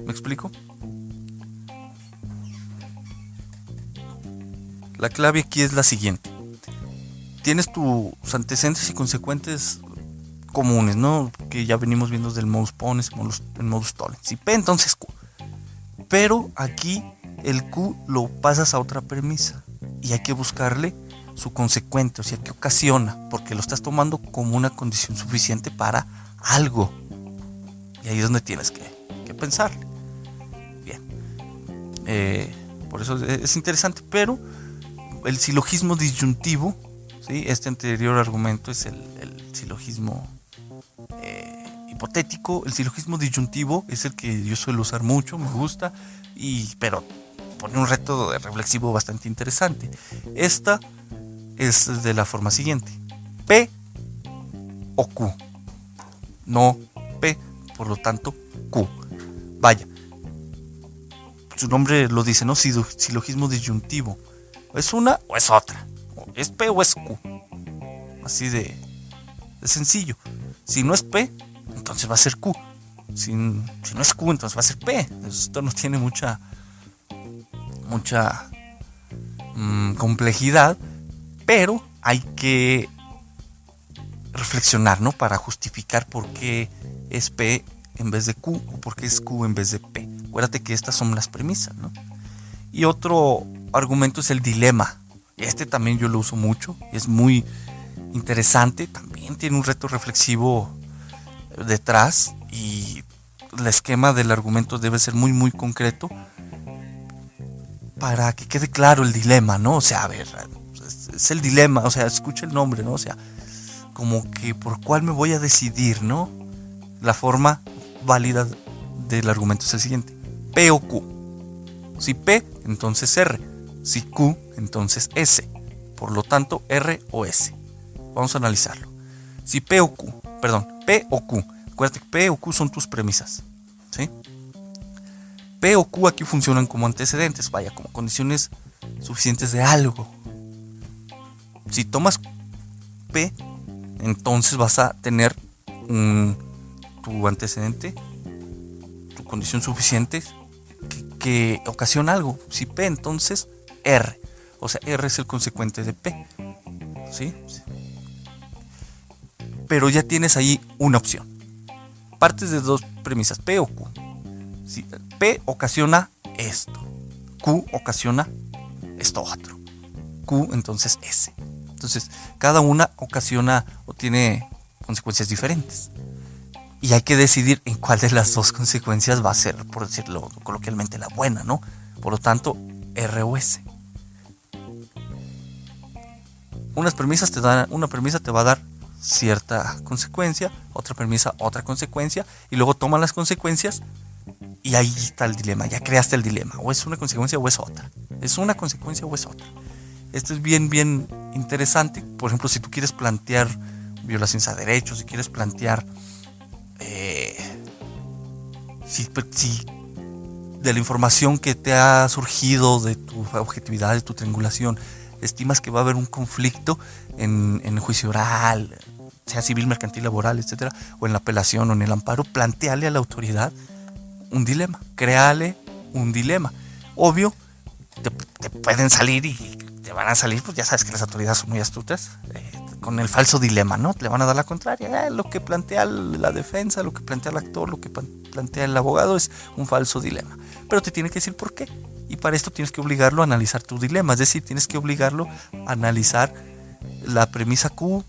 ¿Me explico? La clave aquí es la siguiente. Tienes tus antecedentes y consecuentes comunes, ¿no? Que ya venimos viendo del modus ponens, el modus tollens. Si P, entonces Q. Pero aquí el Q lo pasas a otra premisa y hay que buscarle su consecuente, o sea, que ocasiona, porque lo estás tomando como una condición suficiente para algo. Y ahí es donde tienes que pensarle. Bien. Por eso es interesante, pero el silogismo disyuntivo, ¿sí? Este anterior argumento es el silogismo hipotético. El silogismo disyuntivo es el que yo suelo usar mucho, me gusta, pero pone un reto reflexivo bastante interesante. Esta es de la forma siguiente: P o Q. No P, por lo tanto Q. Vaya, su nombre lo dice, ¿no? Silogismo disyuntivo. ¿Es una o es otra? ¿Es P o es Q? Así de sencillo. Si no es P, entonces va a ser Q. Si no es Q, entonces va a ser P. Esto no tiene mucha complejidad, pero hay que reflexionar, ¿no? Para justificar por qué es P en vez de Q o por qué es Q en vez de P. Acuérdate que estas son las premisas, ¿no? Y otro argumento es el dilema. Este también yo lo uso mucho, es muy interesante, también tiene un reto reflexivo detrás y el esquema del argumento debe ser muy muy concreto para que quede claro el dilema, ¿no? O sea, a ver, es el dilema, o sea, escucha el nombre, ¿no? O sea, como que por cuál me voy a decidir, ¿no? La forma válida del argumento es el siguiente: P o Q. Si P, entonces R. Si Q, entonces S. Por lo tanto, R o S. Vamos a analizarlo. Si P o Q. Acuérdate que P o Q son tus premisas, ¿sí? P o Q aquí funcionan como antecedentes, vaya, como condiciones suficientes de algo. Si tomas P, entonces vas a tener tu antecedente, tu condición suficiente que ocasiona algo. Si P, entonces R. O sea, R es el consecuente de P, ¿sí? Pero ya tienes ahí una opción. Partes de dos premisas, P o Q. Si P ocasiona esto, Q ocasiona esto otro. Q, entonces S. Entonces, cada una ocasiona o tiene consecuencias diferentes. Y hay que decidir en cuál de las dos consecuencias va a ser, por decirlo coloquialmente, la buena, ¿no? Por lo tanto, R o S. Una premisa te va a dar cierta consecuencia, otra premisa, otra consecuencia, y luego toman las consecuencias y ahí está el dilema, ya creaste el dilema, o es una consecuencia o es otra, es una consecuencia o es otra. Esto es bien, bien interesante. Por ejemplo, si tú quieres plantear violaciones a derechos, si quieres plantear si de la información que te ha surgido de tu objetividad, de tu triangulación, estimas que va a haber un conflicto en el juicio oral, sea civil, mercantil, laboral, etcétera, o en la apelación o en el amparo, planteale a la autoridad un dilema, créale un dilema. Obvio, te pueden salir y te van a salir, pues ya sabes que las autoridades son muy astutas, con el falso dilema, ¿no? Le van a dar la contraria. Lo que plantea la defensa, lo que plantea el actor, lo que plantea el abogado es un falso dilema. Pero te tiene que decir por qué. Y para esto tienes que obligarlo a analizar tu dilema. Es decir, tienes que obligarlo a analizar la premisa Q,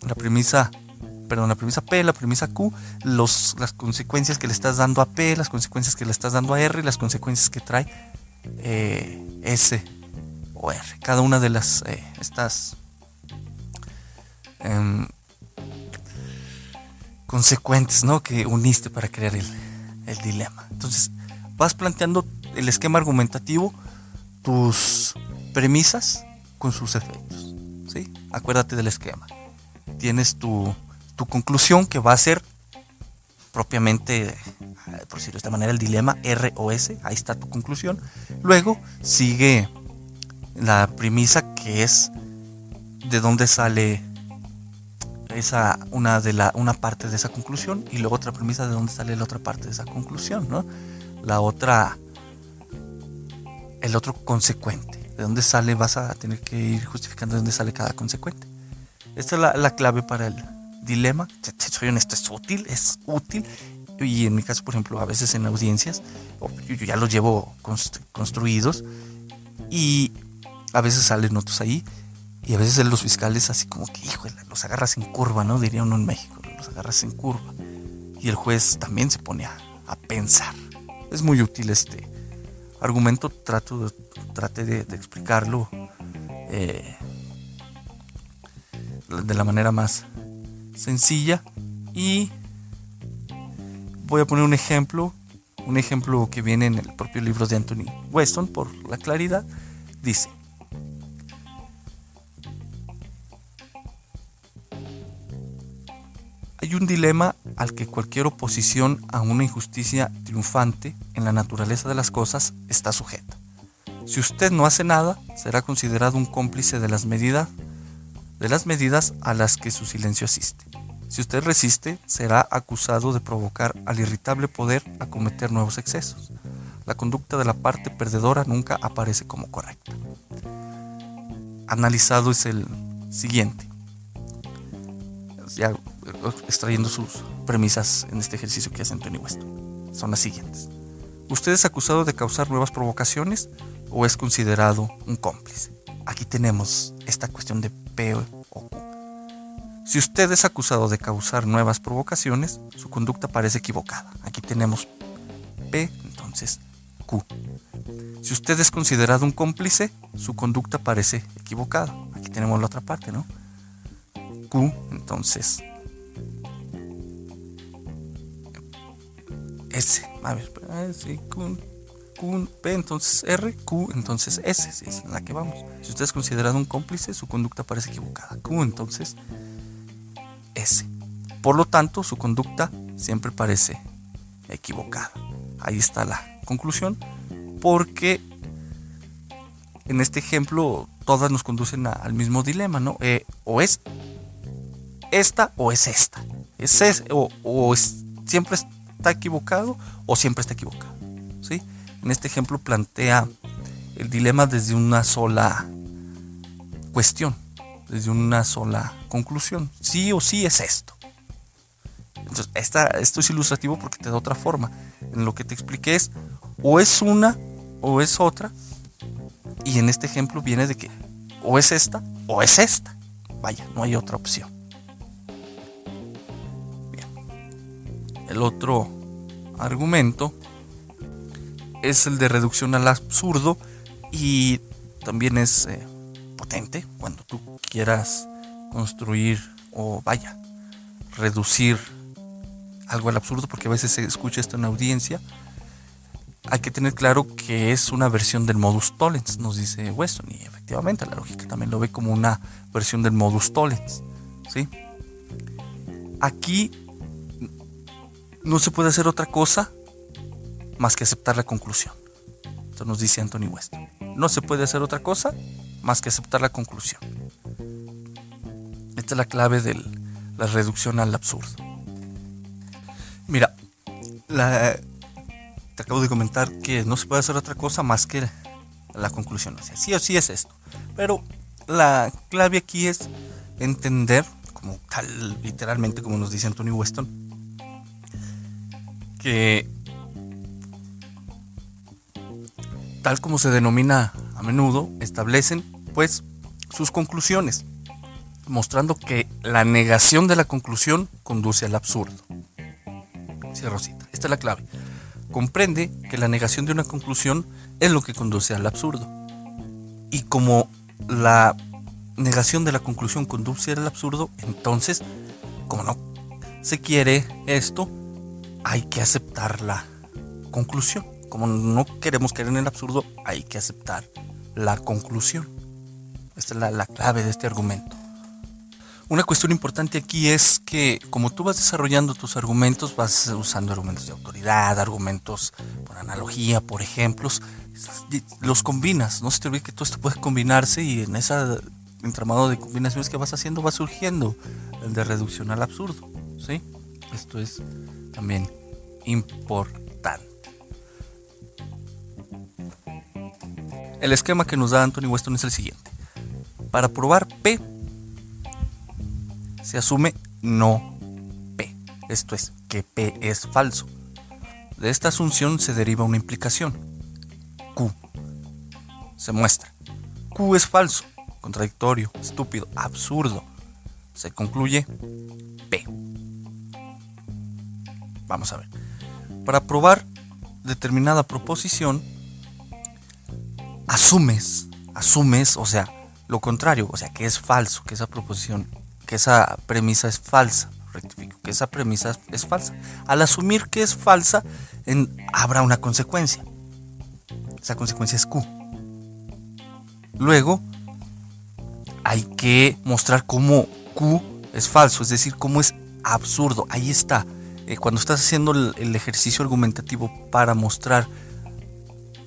la premisa P, la premisa Q, las consecuencias que le estás dando a P, las consecuencias que le estás dando a R y las consecuencias que trae S o R. Cada una de estas consecuentes, ¿no?, que uniste para crear el dilema. Entonces vas planteando el esquema argumentativo, tus premisas con sus efectos. acuérdate del esquema. Tienes tu conclusión, que va a ser propiamente, por decirlo de esta manera, el dilema R o S. Ahí está tu conclusión. Luego sigue la premisa, que es de dónde sale una parte de esa conclusión, y luego otra premisa de dónde sale la otra parte de esa conclusión, ¿no? El otro consecuente, de dónde sale, vas a tener que ir justificando de dónde sale cada consecuente. Esta es la clave para el dilema. Soy honesto, es útil. Y en mi caso, por ejemplo, a veces en audiencias, yo ya los llevo construidos, y a veces salen otros ahí, y a veces los fiscales así como que, híjole, los agarras en curva, ¿no? Diría uno en México, los agarras en curva. Y el juez también se pone a pensar. Es muy útil este argumento. Trate de explicarlo de la manera más sencilla, y voy a poner un ejemplo que viene en el propio libro de Anthony Weston, por la claridad. Dice: hay un dilema al que cualquier oposición a una injusticia triunfante en la naturaleza de las cosas está sujeta. Si usted no hace nada, será considerado un cómplice de las medidas a las que su silencio asiste. Si usted resiste, será acusado de provocar al irritable poder a cometer nuevos excesos. La conducta de la parte perdedora nunca aparece como correcta. Analizado es el siguiente, ya extrayendo sus premisas en este ejercicio que hace Anthony Weston. Son las siguientes: ¿usted es acusado de causar nuevas provocaciones o es considerado un cómplice? Aquí tenemos esta cuestión de P o Q. Si usted es acusado de causar nuevas provocaciones, su conducta parece equivocada. Aquí tenemos P, entonces Q. Si usted es considerado un cómplice, su conducta parece equivocada. Aquí tenemos la otra parte, ¿no? Q, entonces S. A ver, sí, Q, P, entonces R, Q, entonces S. Sí, es en la que vamos. Si usted es considerado un cómplice, su conducta parece equivocada. Q, entonces S. Por lo tanto, su conducta siempre parece equivocada. Ahí está la conclusión, porque en este ejemplo todas nos conducen al mismo dilema, ¿no? O es esta o es esta. Siempre está equivocado o siempre está equivocado, ¿sí? En este ejemplo plantea el dilema desde una sola cuestión, desde una sola conclusión. Sí o sí es esto. Entonces, esto es ilustrativo porque te da otra forma. En lo que te expliqué es o es una o es otra, y en este ejemplo viene de que o es esta o es esta. Vaya, no hay otra opción. Bien. El otro argumento es el de reducción al absurdo, y también es potente cuando tú quieras construir o reducir algo al absurdo, porque a veces se escucha esto en audiencia. Hay que tener claro que es una versión del modus tollens, nos dice Weston, y efectivamente la lógica también lo ve como una versión del modus tollens, ¿sí? Aquí no se puede hacer otra cosa más que aceptar la conclusión. Esto nos dice Anthony Weston. No se puede hacer otra cosa más que aceptar la conclusión. Esta es la clave de la reducción al absurdo. Mira, te acabo de comentar que no se puede hacer otra cosa más que la conclusión. O sea, sí o sí es esto. Pero la clave aquí es entender, como tal, literalmente como nos dice Anthony Weston, que tal como se denomina a menudo, establecen pues sus conclusiones, mostrando que la negación de la conclusión conduce al absurdo. Cierro cita. Esta es la clave. Comprende que la negación de una conclusión es lo que conduce al absurdo. Y como la negación de la conclusión conduce al absurdo, entonces, como no se quiere esto, hay que aceptar la conclusión. Como no queremos caer en el absurdo, hay que aceptar la conclusión. Esta es la clave de este argumento. Una cuestión importante aquí es que como tú vas desarrollando tus argumentos, vas usando argumentos de autoridad, argumentos por analogía, por ejemplos, los combinas. No se te olvide que todo esto puede combinarse y en ese entramado de combinaciones que vas haciendo va surgiendo el de reducción al absurdo, ¿sí? Esto es también importante. El esquema que nos da Anthony Weston es el siguiente. Para probar P, se asume no P. Esto es, que P es falso. De esta asunción se deriva una implicación. Q. Se muestra. Q es falso, contradictorio, estúpido, absurdo. Se concluye P. Vamos a ver. Para probar determinada proposición, asumes, o sea, lo contrario, o sea, que es falso, que esa proposición, que esa premisa es falsa. Rectifico, que esa premisa es falsa. Al asumir que es falsa, habrá una consecuencia. Esa consecuencia es Q. Luego, hay que mostrar cómo Q es falso, es decir, cómo es absurdo. Ahí está. Cuando estás haciendo el ejercicio argumentativo para mostrar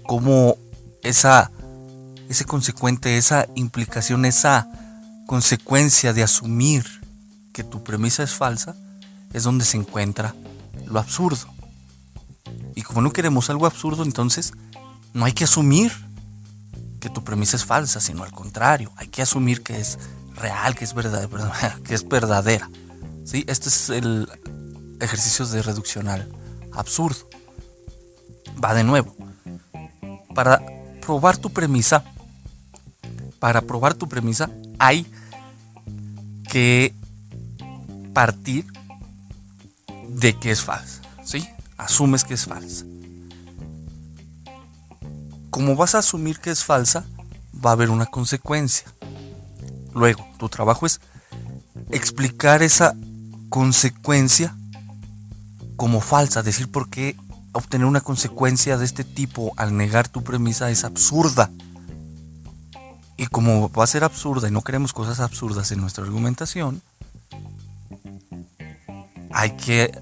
cómo ese consecuente, esa implicación, esa consecuencia de asumir que tu premisa es falsa, es donde se encuentra lo absurdo. Y como no queremos algo absurdo, entonces no hay que asumir que tu premisa es falsa, sino al contrario, hay que asumir que es real, que es verdadera, que es verdadera. ¿Sí? Este es el ejercicio de reducción al absurdo. Va de nuevo. Para probar tu premisa, hay que partir de que es falsa, ¿sí? Asumes que es falsa. Como vas a asumir que es falsa, va a haber una consecuencia. Luego, tu trabajo es explicar esa consecuencia como falsa, decir por qué obtener una consecuencia de este tipo al negar tu premisa es absurda. Y como va a ser absurda y no queremos cosas absurdas en nuestra argumentación,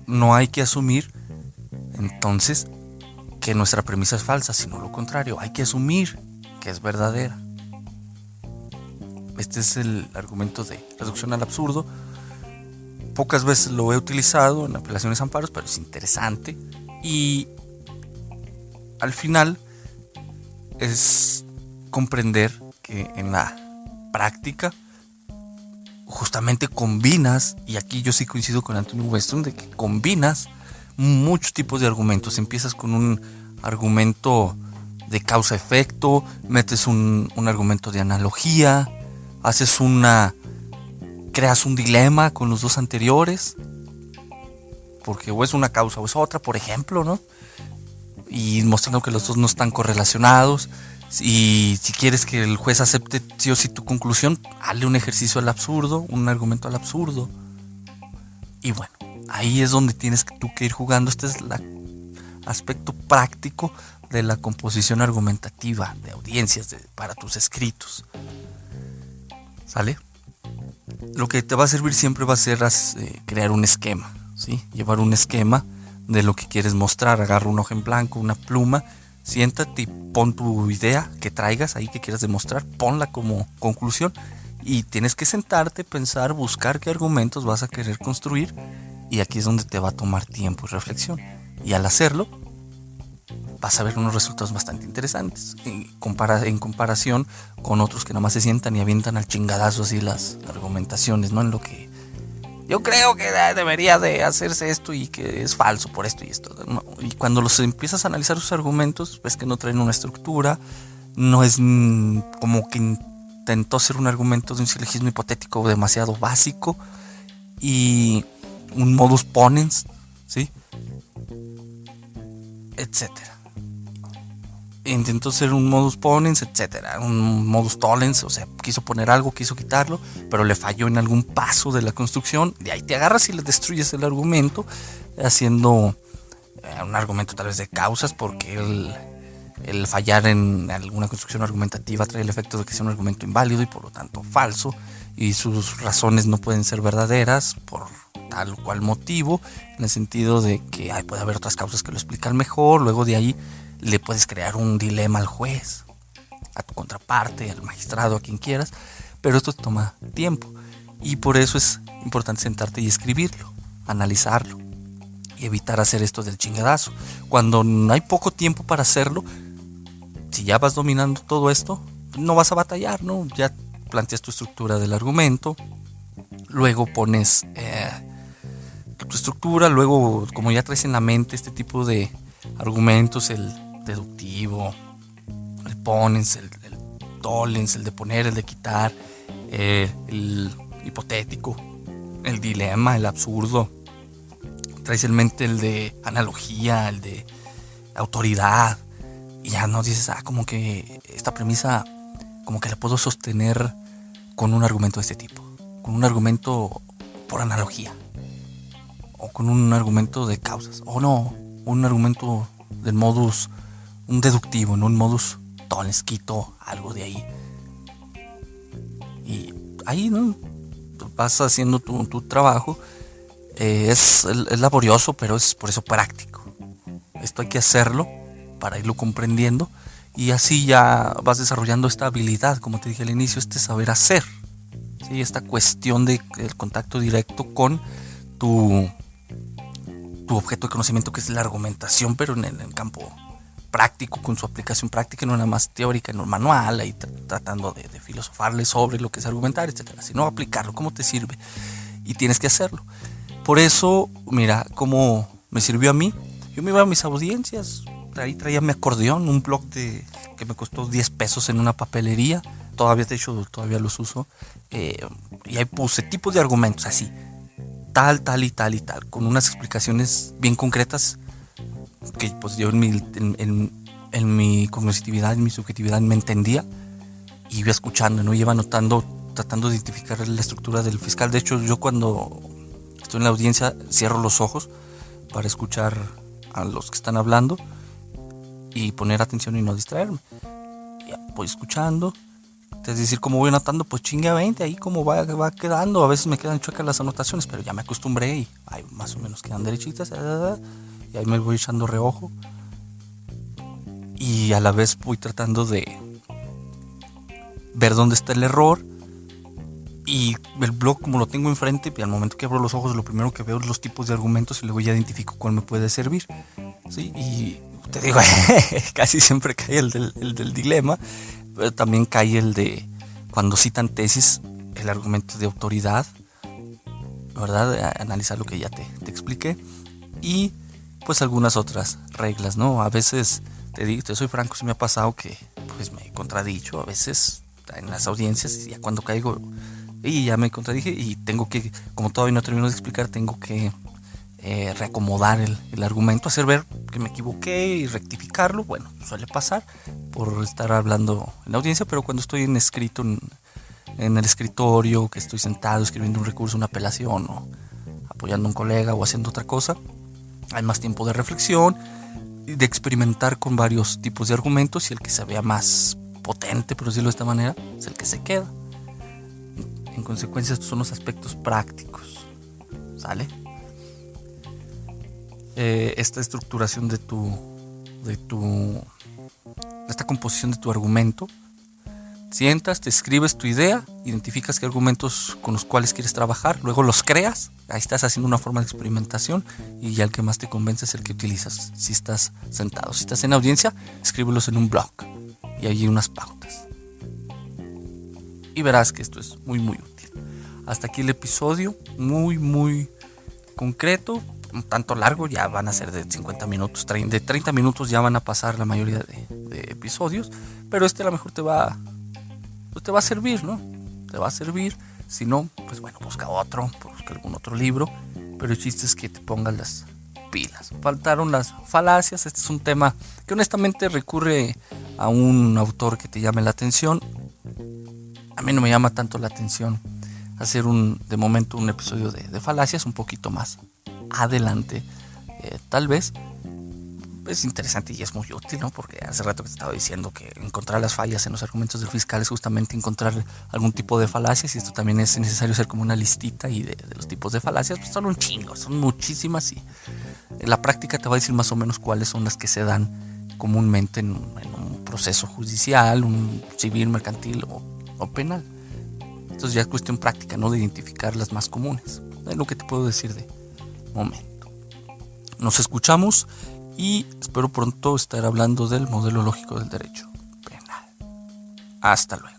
no hay que asumir entonces que nuestra premisa es falsa, sino lo contrario, hay que asumir que es verdadera. Este es el argumento de reducción al absurdo. Pocas veces lo he utilizado en apelaciones a amparos, pero es interesante. Y al final es comprender que en la práctica justamente combinas, y aquí yo sí coincido con Anthony Weston, de que combinas muchos tipos de argumentos. Empiezas con un argumento de causa-efecto, metes un argumento de analogía, creas un dilema con los dos anteriores, porque o es una causa o es otra, por ejemplo, ¿no? Y mostrando que los dos no están correlacionados. Y si quieres que el juez acepte sí o sí tu conclusión, hazle un ejercicio al absurdo, un argumento al absurdo. Y bueno, ahí es donde tienes tú que ir jugando. Este es el aspecto práctico de la composición argumentativa de audiencias para tus escritos. ¿Sale? Lo que te va a servir siempre va a ser crear un esquema, ¿sí? Llevar un esquema de lo que quieres mostrar. Agarra un hoja en blanco, una pluma, siéntate y pon tu idea que traigas ahí que quieras demostrar, ponla como conclusión y tienes que sentarte, pensar, buscar qué argumentos vas a querer construir, y aquí es donde te va a tomar tiempo y reflexión, y al hacerlo vas a ver unos resultados bastante interesantes en comparación con otros que nada más se sientan y avientan al chingadazo así las argumentaciones, ¿no? En lo que yo creo que debería de hacerse esto y que es falso por esto y esto, ¿no? Y cuando los empiezas a analizar sus argumentos, ves que no traen una estructura, no es como que intentó ser un argumento de un silogismo hipotético demasiado básico y un modus ponens, ¿sí? Etcétera. Intentó ser un modus ponens, etcétera, un modus tollens, o sea, quiso poner algo, quiso quitarlo, pero le falló en algún paso de la construcción. De ahí te agarras y le destruyes el argumento, haciendo un argumento tal vez de causas, porque el fallar en alguna construcción argumentativa trae el efecto de que sea un argumento inválido y por lo tanto falso, y sus razones no pueden ser verdaderas por tal o cual motivo, en el sentido de que puede haber otras causas que lo explican mejor. Luego de ahí le puedes crear un dilema al juez, a tu contraparte, al magistrado, a quien quieras, pero esto toma tiempo y por eso es importante sentarte y escribirlo, analizarlo y evitar hacer esto del chingadazo. Cuando no hay poco tiempo para hacerlo, si ya vas dominando todo esto, no vas a batallar, ¿no? Ya planteas tu estructura del argumento, luego pones tu estructura, luego como ya traes en la mente este tipo de argumentos, el deductivo, el ponens, el tollens, el de poner, el de quitar, el hipotético, el dilema, el absurdo, traes en mente el de analogía, el de autoridad, y ya no dices, como que esta premisa como que la puedo sostener con un argumento de este tipo, con un argumento por analogía, o con un argumento de causas, o no, un argumento del modus, un deductivo, no un modus tollens, quito algo de ahí. Y ahí, ¿no? Vas haciendo tu trabajo. Es laborioso, pero es por eso práctico. Esto hay que hacerlo para irlo comprendiendo y así ya vas desarrollando esta habilidad, como te dije al inicio, este saber hacer, ¿sí? Esta cuestión del contacto directo con tu objeto de conocimiento, que es la argumentación, pero en el campo práctico, con su aplicación práctica, no nada más teórica en un manual, ahí tratando de filosofarle sobre lo que es argumentar, etcétera, sino aplicarlo, cómo te sirve, y tienes que hacerlo. Por eso, mira, cómo me sirvió a mí. Yo me iba a mis audiencias, ahí traía mi acordeón, un blog que me costó 10 pesos en una papelería, todavía los uso, y ahí puse tipos de argumentos así, tal y tal, con unas explicaciones bien concretas que pues yo en mi cognitividad, en mi subjetividad me entendía, y iba escuchando, ¿no? Iba anotando, tratando de identificar la estructura del fiscal. De hecho, yo cuando estoy en la audiencia cierro los ojos para escuchar a los que están hablando y poner atención y no distraerme. Ya voy escuchando, es decir, como voy anotando, pues chingue a 20, ahí como va quedando. A veces me quedan chuecas las anotaciones, pero ya me acostumbré y ahí más o menos quedan derechitas, y ahí me voy echando reojo y a la vez voy tratando de ver dónde está el error. Y el blog, como lo tengo enfrente, al momento que abro los ojos, lo primero que veo es los tipos de argumentos y luego ya identifico cuál me puede servir, ¿sí? Y te digo, casi siempre cae el del dilema, pero también cae el de cuando citan tesis, el argumento de autoridad, ¿verdad? Analizar lo que ya te expliqué, y pues algunas otras reglas, ¿no? A veces, te soy franco, sí me ha pasado que pues me he contradicho, a veces en las audiencias, y ya cuando caigo y ya me contradije y tengo que, como todavía no termino de explicar, tengo que reacomodar el argumento, hacer ver que me equivoqué y rectificarlo. Bueno, suele pasar por estar hablando en la audiencia, pero cuando estoy en el escritorio, que estoy sentado escribiendo un recurso, una apelación, o apoyando a un colega o haciendo otra cosa, hay más tiempo de reflexión y de experimentar con varios tipos de argumentos, y el que se vea más potente, por decirlo de esta manera, es el que se queda. En consecuencia, estos son los aspectos prácticos, ¿sale? Esta estructuración de esta composición de tu argumento. Sientas, te escribes tu idea, identificas qué argumentos con los cuales quieres trabajar, luego los creas. Ahí estás haciendo una forma de experimentación, y ya el que más te convence es el que utilizas. Si estás sentado, si estás en audiencia, escríbelos en un blog y hay unas pautas. Y verás que esto es muy útil. Hasta aquí el episodio, muy concreto, un tanto largo, ya van a ser de 50 minutos, de 30 minutos ya van a pasar la mayoría de episodios, pero a lo mejor te va a servir, ¿no? Te va a servir. Si no, pues bueno, busca algún otro libro, pero el chiste es que te pongas las pilas. Faltaron las falacias. Este es un tema que honestamente recurre a un autor que te llame la atención. A mí no me llama tanto la atención hacer de momento un episodio de falacias, un poquito más adelante, tal vez. es interesante y es muy útil, ¿no? Porque hace rato que te estaba diciendo que encontrar las fallas en los argumentos del fiscal es justamente encontrar algún tipo de falacias, y esto también es necesario hacer como una listita y de los tipos de falacias, pues son un chingo, son muchísimas, y en la práctica te va a decir más o menos cuáles son las que se dan comúnmente en un proceso judicial, un civil, mercantil o penal. Entonces ya es cuestión práctica, ¿no? De identificar las más comunes. Es lo que te puedo decir de momento. Nos escuchamos y espero pronto estar hablando del modelo lógico del derecho penal. Hasta luego.